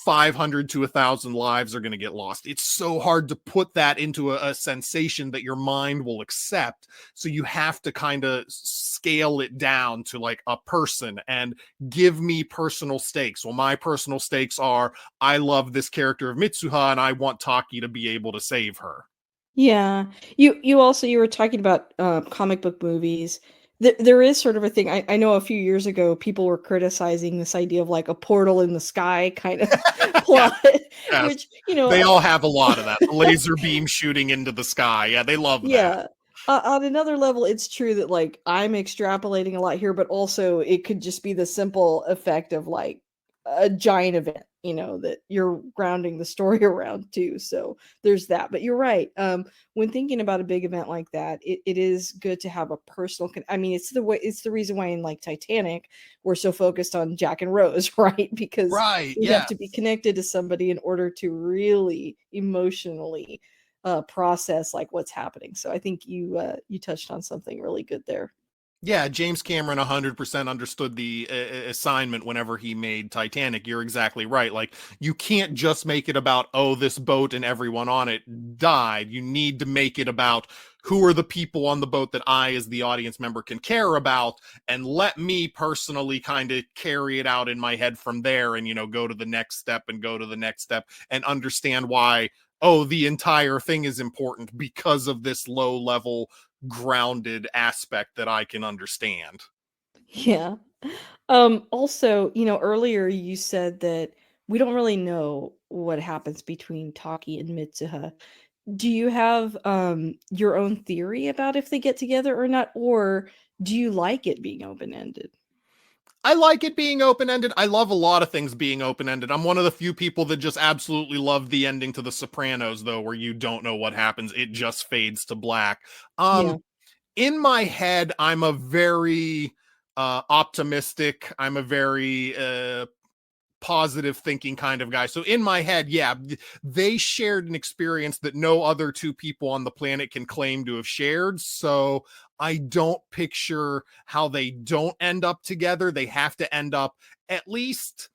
S3: 500 to 1,000 lives are going to get lost. It's so hard to put that into a sensation that your mind will accept. So you have to kind of scale it down to like a person and give me personal stakes. Well, my personal stakes are I love this character of Mitsuha and I want Taki to be able to save her.
S2: Yeah. You were talking about comic book movies. There is sort of a thing. I know a few years ago people were criticizing this idea of like a portal in the sky kind of plot,
S3: Yes.
S2: which, you know,
S3: They all have a lot of that. The laser beam shooting into the sky. Yeah, they love that.
S2: yeah. On another level, it's true that like I'm extrapolating a lot here, but also it could just be the simple effect of like a giant event, you know, that you're grounding the story around too. So there's that. But you're right. When thinking about a big event like that, it is good to have a personal. I mean, it's the reason why in like Titanic we're so focused on Jack and Rose, right? Because
S3: Right.
S2: you
S3: Yeah.
S2: have to be connected to somebody in order to really emotionally process like what's happening. So I think you touched on something really good there.
S3: Yeah, James Cameron 100% understood the assignment whenever he made Titanic. You're exactly right. Like, you can't just make it about, oh, this boat and everyone on it died. You need to make it about who are the people on the boat that I, as the audience member, can care about, and let me personally kind of carry it out in my head from there and, you know, go to the next step and go to the next step and understand why, oh, the entire thing is important because of this low level grounded aspect that I can understand.
S2: Yeah. Also, you know, earlier you said that we don't really know what happens between Taki and Mitsuha. Do you have your own theory about if they get together or not, or do you like it being open-ended?
S3: I like it being open-ended. I love a lot of things being open-ended. I'm one of the few people that just absolutely love the ending to The Sopranos, though, where you don't know what happens. It just fades to black.
S2: Yeah.
S3: In my head, I'm a very optimistic. I'm a very positive thinking kind of guy. So in my head, yeah, they shared an experience that no other two people on the planet can claim to have shared. So I don't picture how they don't end up together. They have to end up at least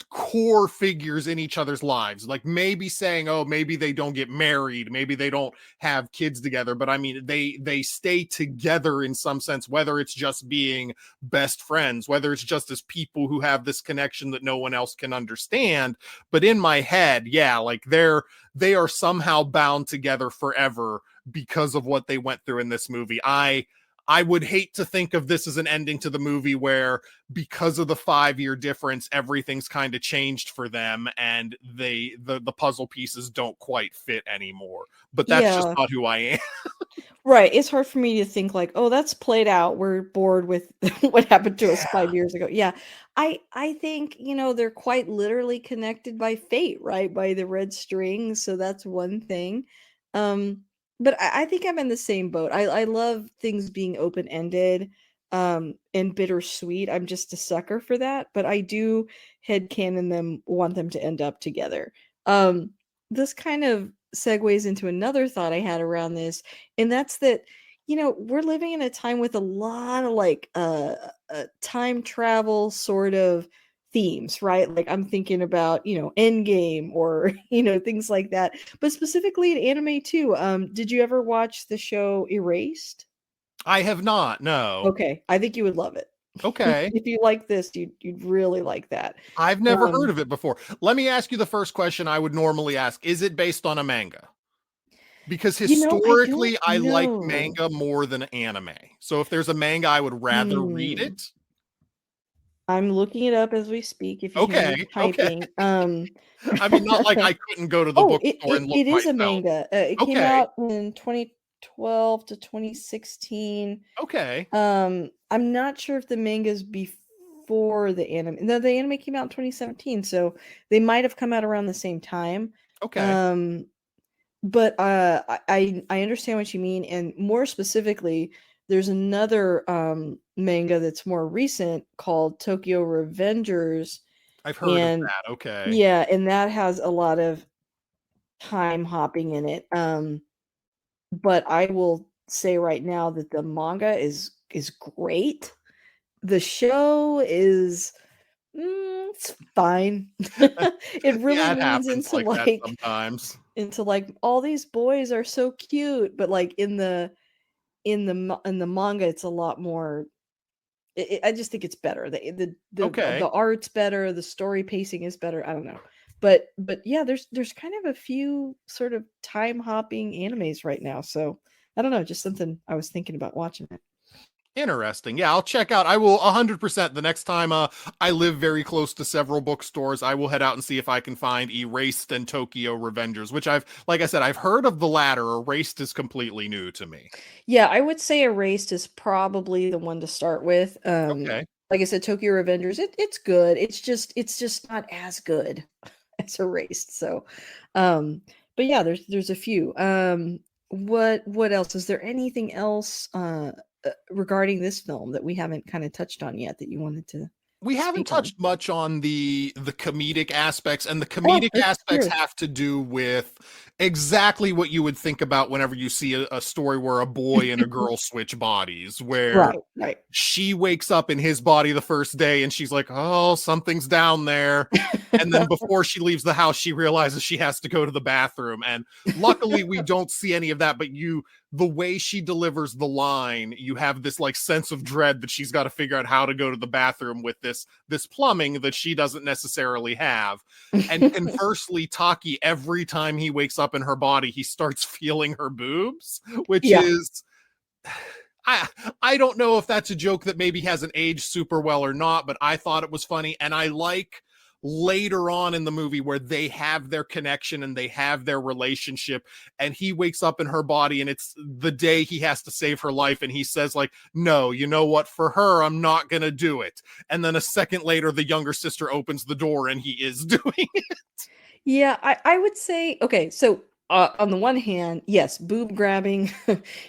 S3: core figures in each other's lives. Like maybe saying, oh, maybe they don't get married, maybe they don't have kids together, but I mean they stay together in some sense, whether it's just being best friends, whether it's just as people who have this connection that no one else can understand. But in my head, yeah, like they are somehow bound together forever because of what they went through in this movie. I would hate to think of this as an ending to the movie where, because of the 5-year difference, everything's kind of changed for them and the puzzle pieces don't quite fit anymore. But that's just
S2: Yeah.
S3: not who I am.
S2: Right. It's hard for me to think like, oh, that's played out. We're bored with what happened to us 5 years ago. Yeah. I think, you know, they're quite literally connected by fate, right? By the red string. So that's one thing. Um, but I think I'm in the same boat. I love things being open-ended, and bittersweet. I'm just a sucker for that. But I do headcanon them, want them to end up together. This kind of segues into another thought I had around this, and that's that, you know, we're living in a time with a lot of like time travel sort of themes, right? Like I'm thinking about, you know, Endgame or you know, things like that. But specifically in anime too. Did you ever watch the show Erased?
S3: I have not, no.
S2: Okay, I think you would love it.
S3: Okay.
S2: If you like this, you'd really like that.
S3: I've never heard
S2: Um,
S3: of it before. Let me ask you the first question I would normally ask. Is it based on a manga? Because
S2: You know, I don't
S3: historically, I like
S2: know.
S3: manga more than anime. So if there's a manga, I would rather read
S2: Hmm.
S3: it.
S2: I'm looking it up as we speak, if you hear me
S3: Okay, okay.
S2: typing.
S3: I mean, not like I couldn't go to the
S2: Oh,
S3: bookstore and look
S2: it is a
S3: myself.
S2: manga. It came
S3: Okay,
S2: out in 2012 to 2016.
S3: okay,
S2: I'm not sure if the manga's before the anime. No, the anime came out in 2017, so they might have come out around the same time.
S3: okay.
S2: Um, but I understand what you mean, and more specifically, there's another manga that's more recent called Tokyo Revengers,
S3: I've heard of
S2: and
S3: that. Okay.
S2: yeah, and that has a lot of time hopping in it. But I will say right now that the manga is great. The show is it's fine. It really
S3: Yeah, it
S2: leans
S3: happens
S2: into
S3: like that
S2: like
S3: sometimes.
S2: all these boys are so cute, but like in the manga, it's a lot more. I just think it's better. The
S3: Okay.
S2: art's better. The story pacing is better. I don't know, but yeah, there's kind of a few sort of time hopping animes right now. So I don't know, just something I was thinking about watching it.
S3: Interesting. Yeah, I'll check out. I will 100% the next time I live very close to several bookstores, I will head out and see if I can find Erased and Tokyo Revengers, which I've like I said, I've heard of the latter. Erased is completely new to me.
S2: Yeah, I would say Erased is probably the one to start with.
S3: Okay.
S2: Like I said, Tokyo Revengers, it's good. It's just not as good as Erased. So, um, but yeah, there's a few. What else? Is there anything else regarding this film that we haven't kind of touched on yet that you wanted to
S3: We haven't
S2: speak on?
S3: touched much on the comedic aspects, and the
S2: Oh,
S3: comedic
S2: that's
S3: aspects
S2: true.
S3: have to do with exactly what you would think about whenever you see a story where a boy and a girl switch bodies, where
S2: Right, right.
S3: she wakes up in his body the first day and she's like, oh, something's down there. And then before she leaves the house, she realizes she has to go to the bathroom. And luckily, we don't see any of that. But the way she delivers the line, you have this like sense of dread that she's got to figure out how to go to the bathroom with this plumbing that she doesn't necessarily have. And conversely, Taki, every time he wakes up in her body, he starts feeling her boobs, which
S2: Yeah.
S3: is I I don't know if that's a joke that maybe hasn't aged super well or not, but I thought it was funny. And I like later on in the movie where they have their connection and they have their relationship, and he wakes up in her body and it's the day he has to save her life, and he says like, no, you know what, for her I'm not gonna do it. And then a second later the younger sister opens the door and he is doing it.
S2: Yeah, I would say okay, so on the one hand, yes, boob grabbing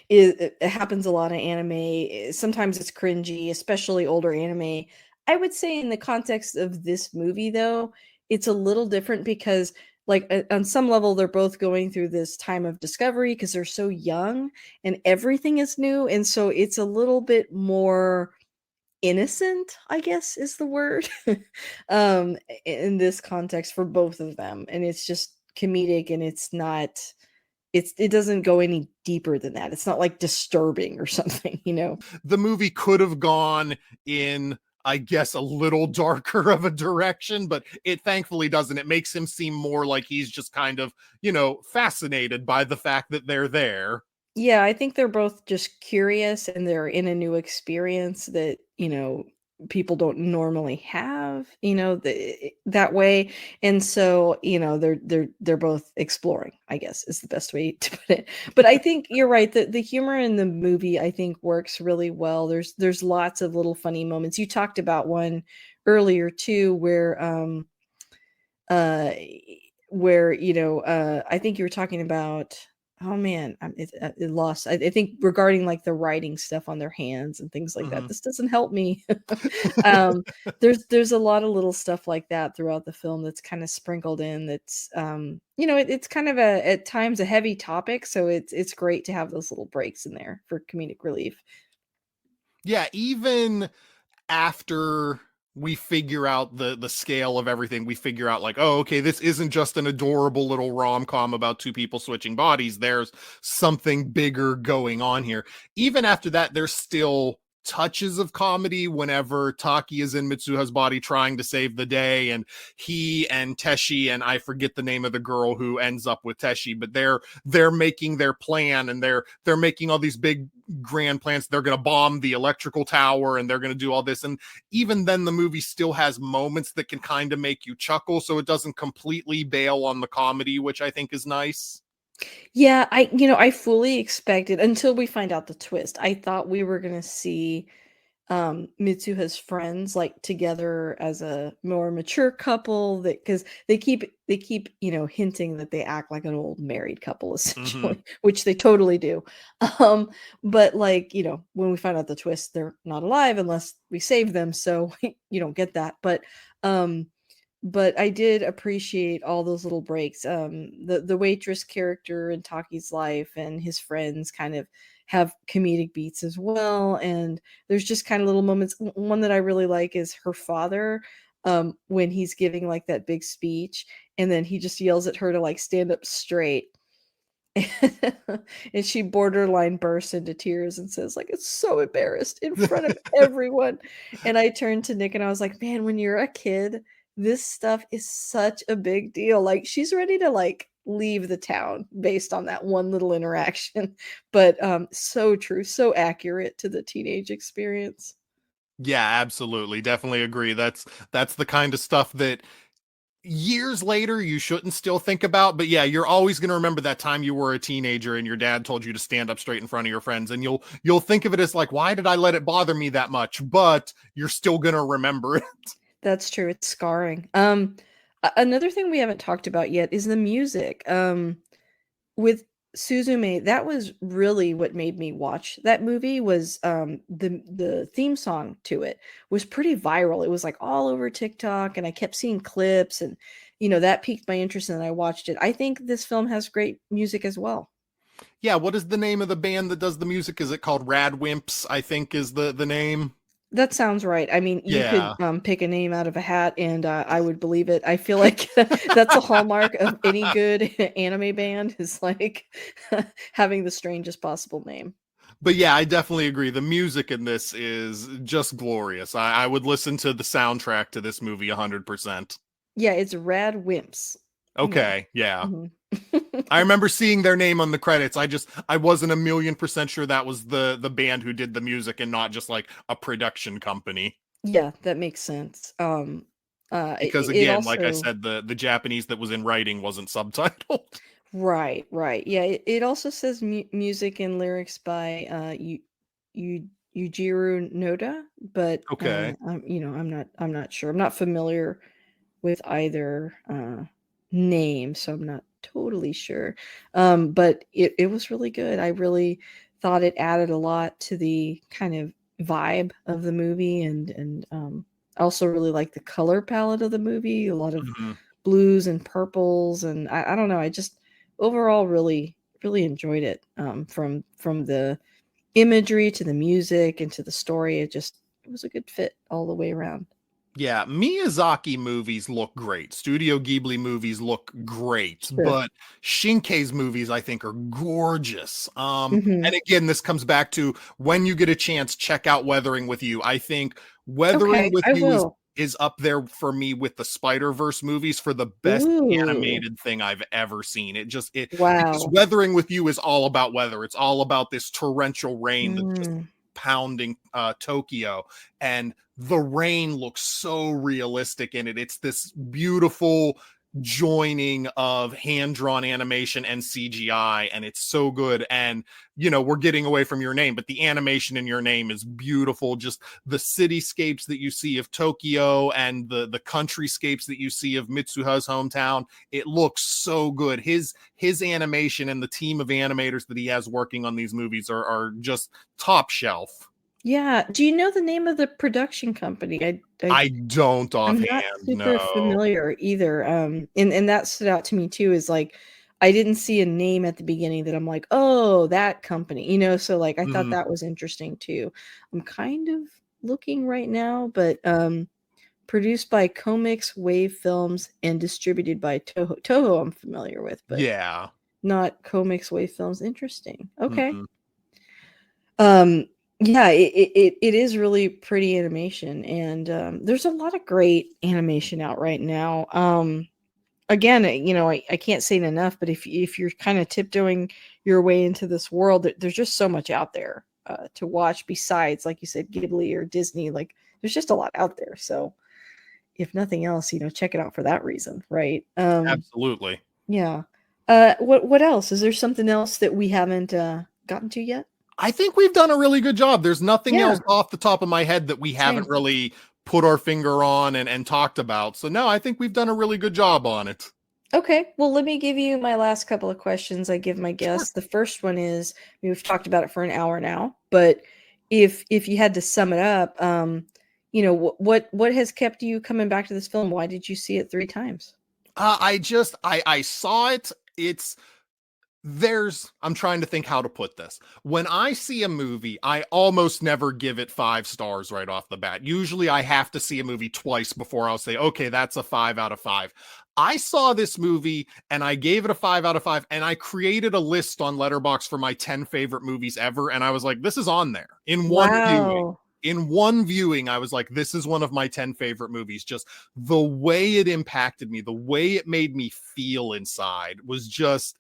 S2: it happens a lot in anime. Sometimes it's cringy, especially older anime. I would say in the context of this movie though, it's a little different because like on some level they're both going through this time of discovery because they're so young and everything is new, and so it's a little bit more innocent, I guess is the word, in this context for both of them, and it's just comedic, and it's not it doesn't go any deeper than that. It's not like disturbing or something, you know.
S3: The movie could have gone in, I guess, a little darker of a direction, but it thankfully doesn't. It makes him seem more like he's just kind of, fascinated by the fact that they're there.
S2: Yeah, I think they're both just curious and they're in a new experience that, people don't normally have, that way. And so, they're both exploring, I guess is the best way to put it. But I think you're right that the humor in the movie I think works really well. There's lots of little funny moments. You talked about one earlier too uh I think you were talking about, oh man, it lost. I think regarding like the writing stuff on their hands and things like that.
S3: Mhm.
S2: This doesn't help me. um, there's a lot of little stuff like that throughout the film that's kind of sprinkled in. That's it's kind of at times a heavy topic, so it's great to have those little breaks in there for comedic relief.
S3: Yeah, even after we figure out the scale of everything, we figure out like, oh, okay, this isn't just an adorable little rom-com about two people switching bodies. There's something bigger going on here. Even after that, there's still touches of comedy whenever Taki is in Mitsuha's body trying to save the day, and he and Teshi, and I forget the name of the girl who ends up with Teshi, but they're making their plan, and they're making all these big grand plans. They're going to bomb the electrical tower, and they're going to do all this. And even then the movie still has moments that can kind of make you chuckle, so it doesn't completely bail on the comedy, which I think is nice.
S2: Yeah, I fully expected, until we find out the twist. I thought we were gonna see Mitsuha's friends like together as a more mature couple, that because they keep hinting that they act like an old married couple essentially, which they totally do. But like, when we find out the twist, they're not alive unless we save them, so you don't get that. But I did appreciate all those little breaks. The waitress character in Taki's life and his friends kind of have comedic beats as well, and there's just kind of little moments. One that I really like is her father, when he's giving like that big speech, and then he just yells at her to like stand up straight. And she borderline bursts into tears and says like, it's so embarrassed in front of everyone. And I turned to Nick and I was like, man, when you're a kid, this stuff is such a big deal. Like, she's ready to like leave the town based on that one little interaction. But so true, so accurate to the teenage experience.
S3: Yeah, absolutely. Definitely agree. That's the kind of stuff that years later you shouldn't still think about, but yeah, you're always going to remember that time you were a teenager and your dad told you to stand up straight in front of your friends, and you'll think of it as like, why did I let it bother me that much? But you're still going to remember it.
S2: That's true. It's scarring. Another thing we haven't talked about yet is the music. With Suzume, that was really what made me watch that movie. Was the theme song to it was pretty viral. It was like all over TikTok, and I kept seeing clips, and that piqued my interest, and I watched it. I think this film has great music as well.
S3: Yeah, what is the name of the band that does the music? Is it called Rad Wimps, I think is the name?
S2: That sounds right. I mean, you could
S3: Yeah.
S2: pick a name out of a hat, and I would believe it. I feel like that's a hallmark of any good anime band, is like having the strangest possible name.
S3: But yeah, I definitely agree. The music in this is just glorious. I would listen to the soundtrack to this movie 100%.
S2: Yeah, it's Rad Wimps.
S3: Okay, yeah.
S2: Mhm.
S3: I remember seeing their name on the credits. I wasn't 1,000,000% sure that was the band who did the music and not just like a production company.
S2: Yeah, that makes sense.
S3: Because
S2: It
S3: again, like I
S2: also,
S3: said, the Japanese that was in writing wasn't subtitled.
S2: right. Yeah, it also says music and lyrics by Yujiro Noda, but
S3: Okay.
S2: I'm not sure. I'm not familiar with either name, so I'm not totally sure. But it was really good. I really thought it added a lot to the kind of vibe of the movie, and I also really like the color palette of the movie. A lot of
S3: Mhm.
S2: blues and purples, and I don't know. I just overall really enjoyed it. From the imagery to the music and to the story, it was a good fit all the way around.
S3: Yeah, Miyazaki movies look great. Studio Ghibli movies look great,
S2: Sure.
S3: but Shinkei's movies I think are gorgeous.
S2: Hmm.
S3: And again, this comes back to when you get a chance, check out Weathering with You. I think Weathering
S2: Okay,
S3: with
S2: I
S3: You
S2: will.
S3: is up there for me with the Spider-Verse movies for the best
S2: Ooh,
S3: animated thing I've ever seen. It because
S2: wow.
S3: Weathering with You is all about weather. It's all about this torrential rain that just
S2: Mm.
S3: pounding Tokyo, and the rain looks so realistic in it. It's this beautiful joining of hand-drawn animation and CGI, and it's so good. And we're getting away from Your Name, but the animation in Your Name is beautiful. Just the cityscapes that you see of Tokyo and the countryscapes that you see of Mitsuha's hometown, it looks so good. His animation and the team of animators that he has working on these movies are just top shelf.
S2: Yeah. Do you know the name of the production company?
S3: I don't
S2: I'm not
S3: offhand,
S2: super
S3: no.
S2: familiar either. And that stood out to me too, is like I didn't see a name at the beginning that I'm like, oh, that company, so like I thought
S3: Mhm.
S2: that was interesting too. I'm kind of looking right now, but produced by Comics Wave Films and distributed by Toho. Toho I'm familiar with, but
S3: Yeah.
S2: not Comics Wave Films. Interesting. Okay.
S3: Mhm.
S2: Um Yeah, it is really pretty animation, and there's a lot of great animation out right now. Again, I can't say it enough, but if you're kind of tiptoeing your way into this world, there's just so much out there to watch besides, like you said, Ghibli or Disney. Like, there's just a lot out there. So, if nothing else, check it out for that reason, right?
S3: Absolutely.
S2: Yeah. What else? Is there something else that we haven't gotten to yet?
S3: I think we've done a really good job. There's nothing
S2: Yeah.
S3: else off the top of my head that we haven't
S2: Same.
S3: really put our finger on and talked about. So no, I think we've done a really good job on it.
S2: Okay, well, let me give you my last couple of questions I give my guests. The first one is, we've talked about it for an hour now, but if you had to sum it up, what has kept you coming back to this film? Why did you see it 3 times?
S3: I saw it. I'm trying to think how to put this. When I see a movie, I almost never give it 5 stars right off the bat. Usually I have to see a movie twice before I'll say, okay, that's a 5 out of 5. I saw this movie and I gave it a 5 out of 5, and I created a list on Letterboxd for my 10 favorite movies ever. And I was like, this is on there in one viewing.
S2: Wow.
S3: In one viewing, I was like, this is one of my 10 favorite movies. Just the way it impacted me, the way it made me feel inside was just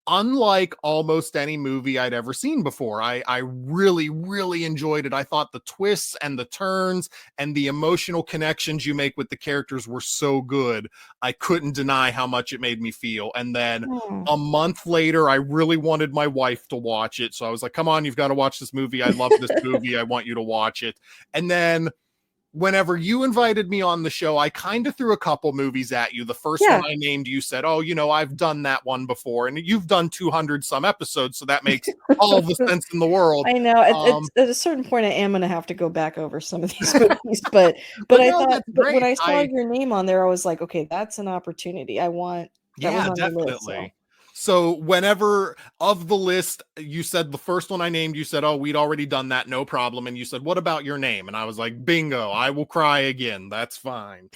S3: unlike almost any movie I'd ever seen before. I really, really enjoyed it. I thought the twists and the turns and the emotional connections you make with the characters were so good. I couldn't deny how much it made me feel. And then
S2: Oh.
S3: a month later, I really wanted my wife to watch it. So I was like, come on, you've got to watch this movie. I love this movie. I want you to watch it. And then whenever you invited me on the show, I kind of threw a couple movies at you. The first
S2: Yeah.
S3: one I named, you said, oh, I've done that one before. And you've done 200 some episodes. So that makes all the sense in the world.
S2: I know. At a certain point, I am going to have to go back over some of these movies, but I
S3: no,
S2: thought,
S3: that's
S2: but when
S3: great.
S2: I saw your name on there, I was like, okay, that's an opportunity. That was
S3: Yeah,
S2: on the list.
S3: definitely. So whenever of the list, you said the first one I named, you said, oh, we'd already done that. No problem. And you said, what about your name? And I was like, bingo, I will cry again. That's fine.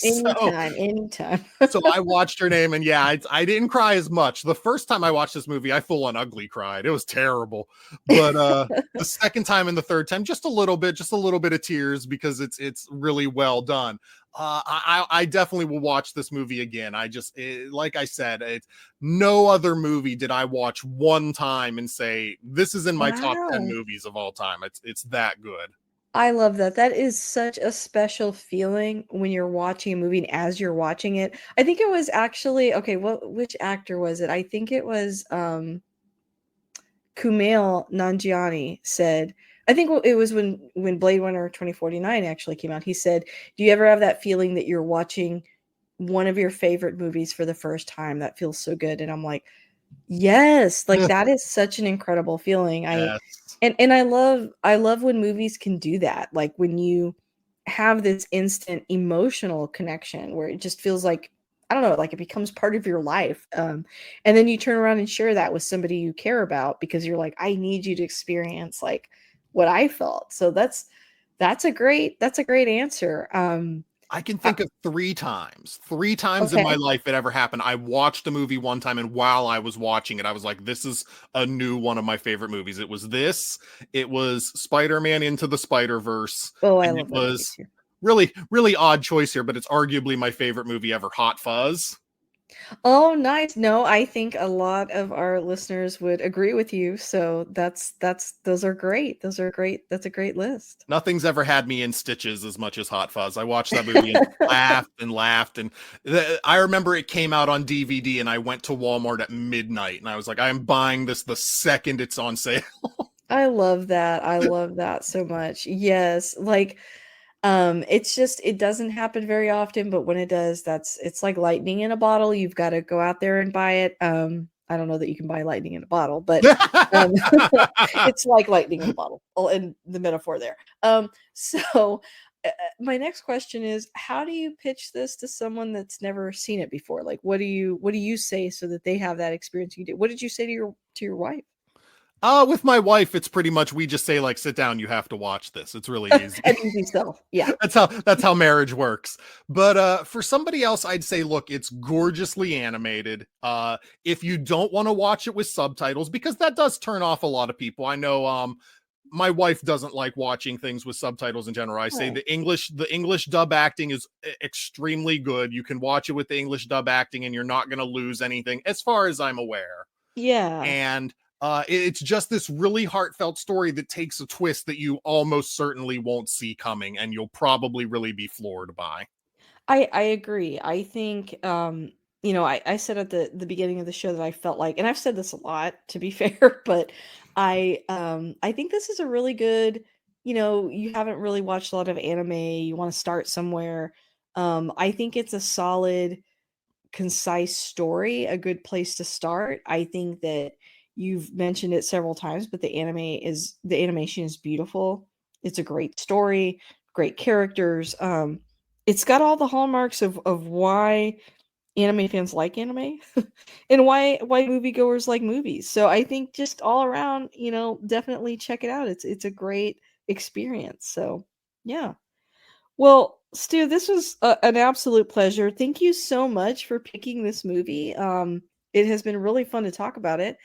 S2: Anytime.
S3: So I watched her name, and yeah, I didn't cry as much. The first time I watched this movie, I full on ugly cried. It was terrible. But the second time and the third time, just a little bit of tears, because it's really well done. I definitely will watch this movie again. Like I said, no other movie did I watch one time and say, this is in my top 10
S2: Wow.
S3: movies of all time. It's that good.
S2: I love that. That is such a special feeling when you're watching a movie and as you're watching it. I think it was actually, okay, which actor was it? I think it was Kumail Nanjiani said, I think it was when Blade Runner 2049 actually came out. He said, "Do you ever have that feeling that you're watching one of your favorite movies for the first time? That feels so good." And I'm like, yes, like that is such an incredible feeling.
S3: Yes.
S2: And I love when movies can do that. Like when you have this instant emotional connection where it just feels like, I don't know, like it becomes part of your life. And then you turn around and share that with somebody you care about because you're like, I need you to experience like what I felt. So that's a great answer.
S3: I can think of 3 times in my life it ever happened. I watched a movie one time, and while I was watching it, I was like, this is a new one of my favorite movies. It was Spider-Man Into the Spider-Verse.
S2: Oh, I
S3: and
S2: love
S3: it
S2: that movie
S3: was
S2: too.
S3: really, really odd choice here, but it's arguably my favorite movie ever, Hot Fuzz.
S2: Oh, nice. No, I think a lot of our listeners would agree with you. So those are great. Those are great. That's a great list.
S3: Nothing's ever had me in stitches as much as Hot Fuzz. I watched that movie and laughed and laughed. And I remember it came out on DVD, and I went to Walmart at midnight, and I was like, I'm buying this the second it's on sale.
S2: I love that. I love that so much. Yes. Like, it's just, it doesn't happen very often, but when it does, it's like lightning in a bottle. You've got to go out there and buy it. I don't know that you can buy lightning in a bottle, but it's like lightning in a bottle, in the metaphor there. So my next question is, how do you pitch this to someone that's never seen it before? Like, what do you say so that they have that experience you did? What did you say to your wife?
S3: With my wife, it's pretty much, we just say, like, sit down, you have to watch this. It's really easy.
S2: An easy sell. Yeah.
S3: That's how marriage works. But for somebody else, I'd say, look, it's gorgeously animated. If you don't want to watch it with subtitles, because that does turn off a lot of people. I know my wife doesn't like watching things with subtitles in general. I say
S2: Right.
S3: the English dub acting is extremely good. You can watch it with the English dub acting and you're not going to lose anything as far as I'm aware.
S2: Yeah.
S3: And it's just this really heartfelt story that takes a twist that you almost certainly won't see coming, and you'll probably really be floored by.
S2: I agree. I think I said at the beginning of the show that I felt like, and I've said this a lot to be fair, but I think this is a really good, you haven't really watched a lot of anime, you want to start somewhere. I think it's a solid, concise story, a good place to start. I think that you've mentioned it several times, but the animation is beautiful. It's a great story, great characters. It's got all the hallmarks of why anime fans like anime and why moviegoers like movies. So I think just all around, definitely check it out. It's a great experience. So yeah. Well, Stu, this was an absolute pleasure. Thank you so much for picking this movie. It has been really fun to talk about it.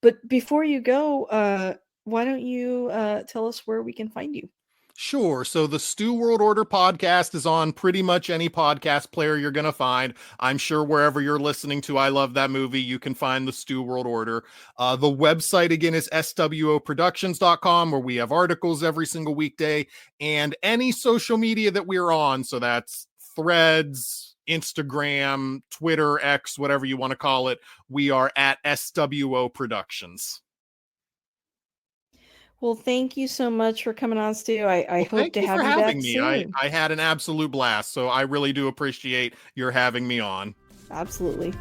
S2: But before you go, why don't you tell us where we can find you?
S3: Sure. So the Stew World Order podcast is on pretty much any podcast player you're going to find. I'm sure wherever you're listening to I Love That Movie, you can find the Stew World Order. The website, again, is swoproductions.com, where we have articles every single weekday, and any social media that we're on. So that's Threads, Instagram, Twitter, X, whatever you want to call it. We are at SWO Productions.
S2: Well, thank you so much for coming on, Stu. I
S3: Well,
S2: hope
S3: thank
S2: to
S3: you
S2: have
S3: for
S2: you
S3: having
S2: back
S3: me.
S2: soon.
S3: I had an absolute blast, so I really do appreciate your having me on.
S2: Absolutely.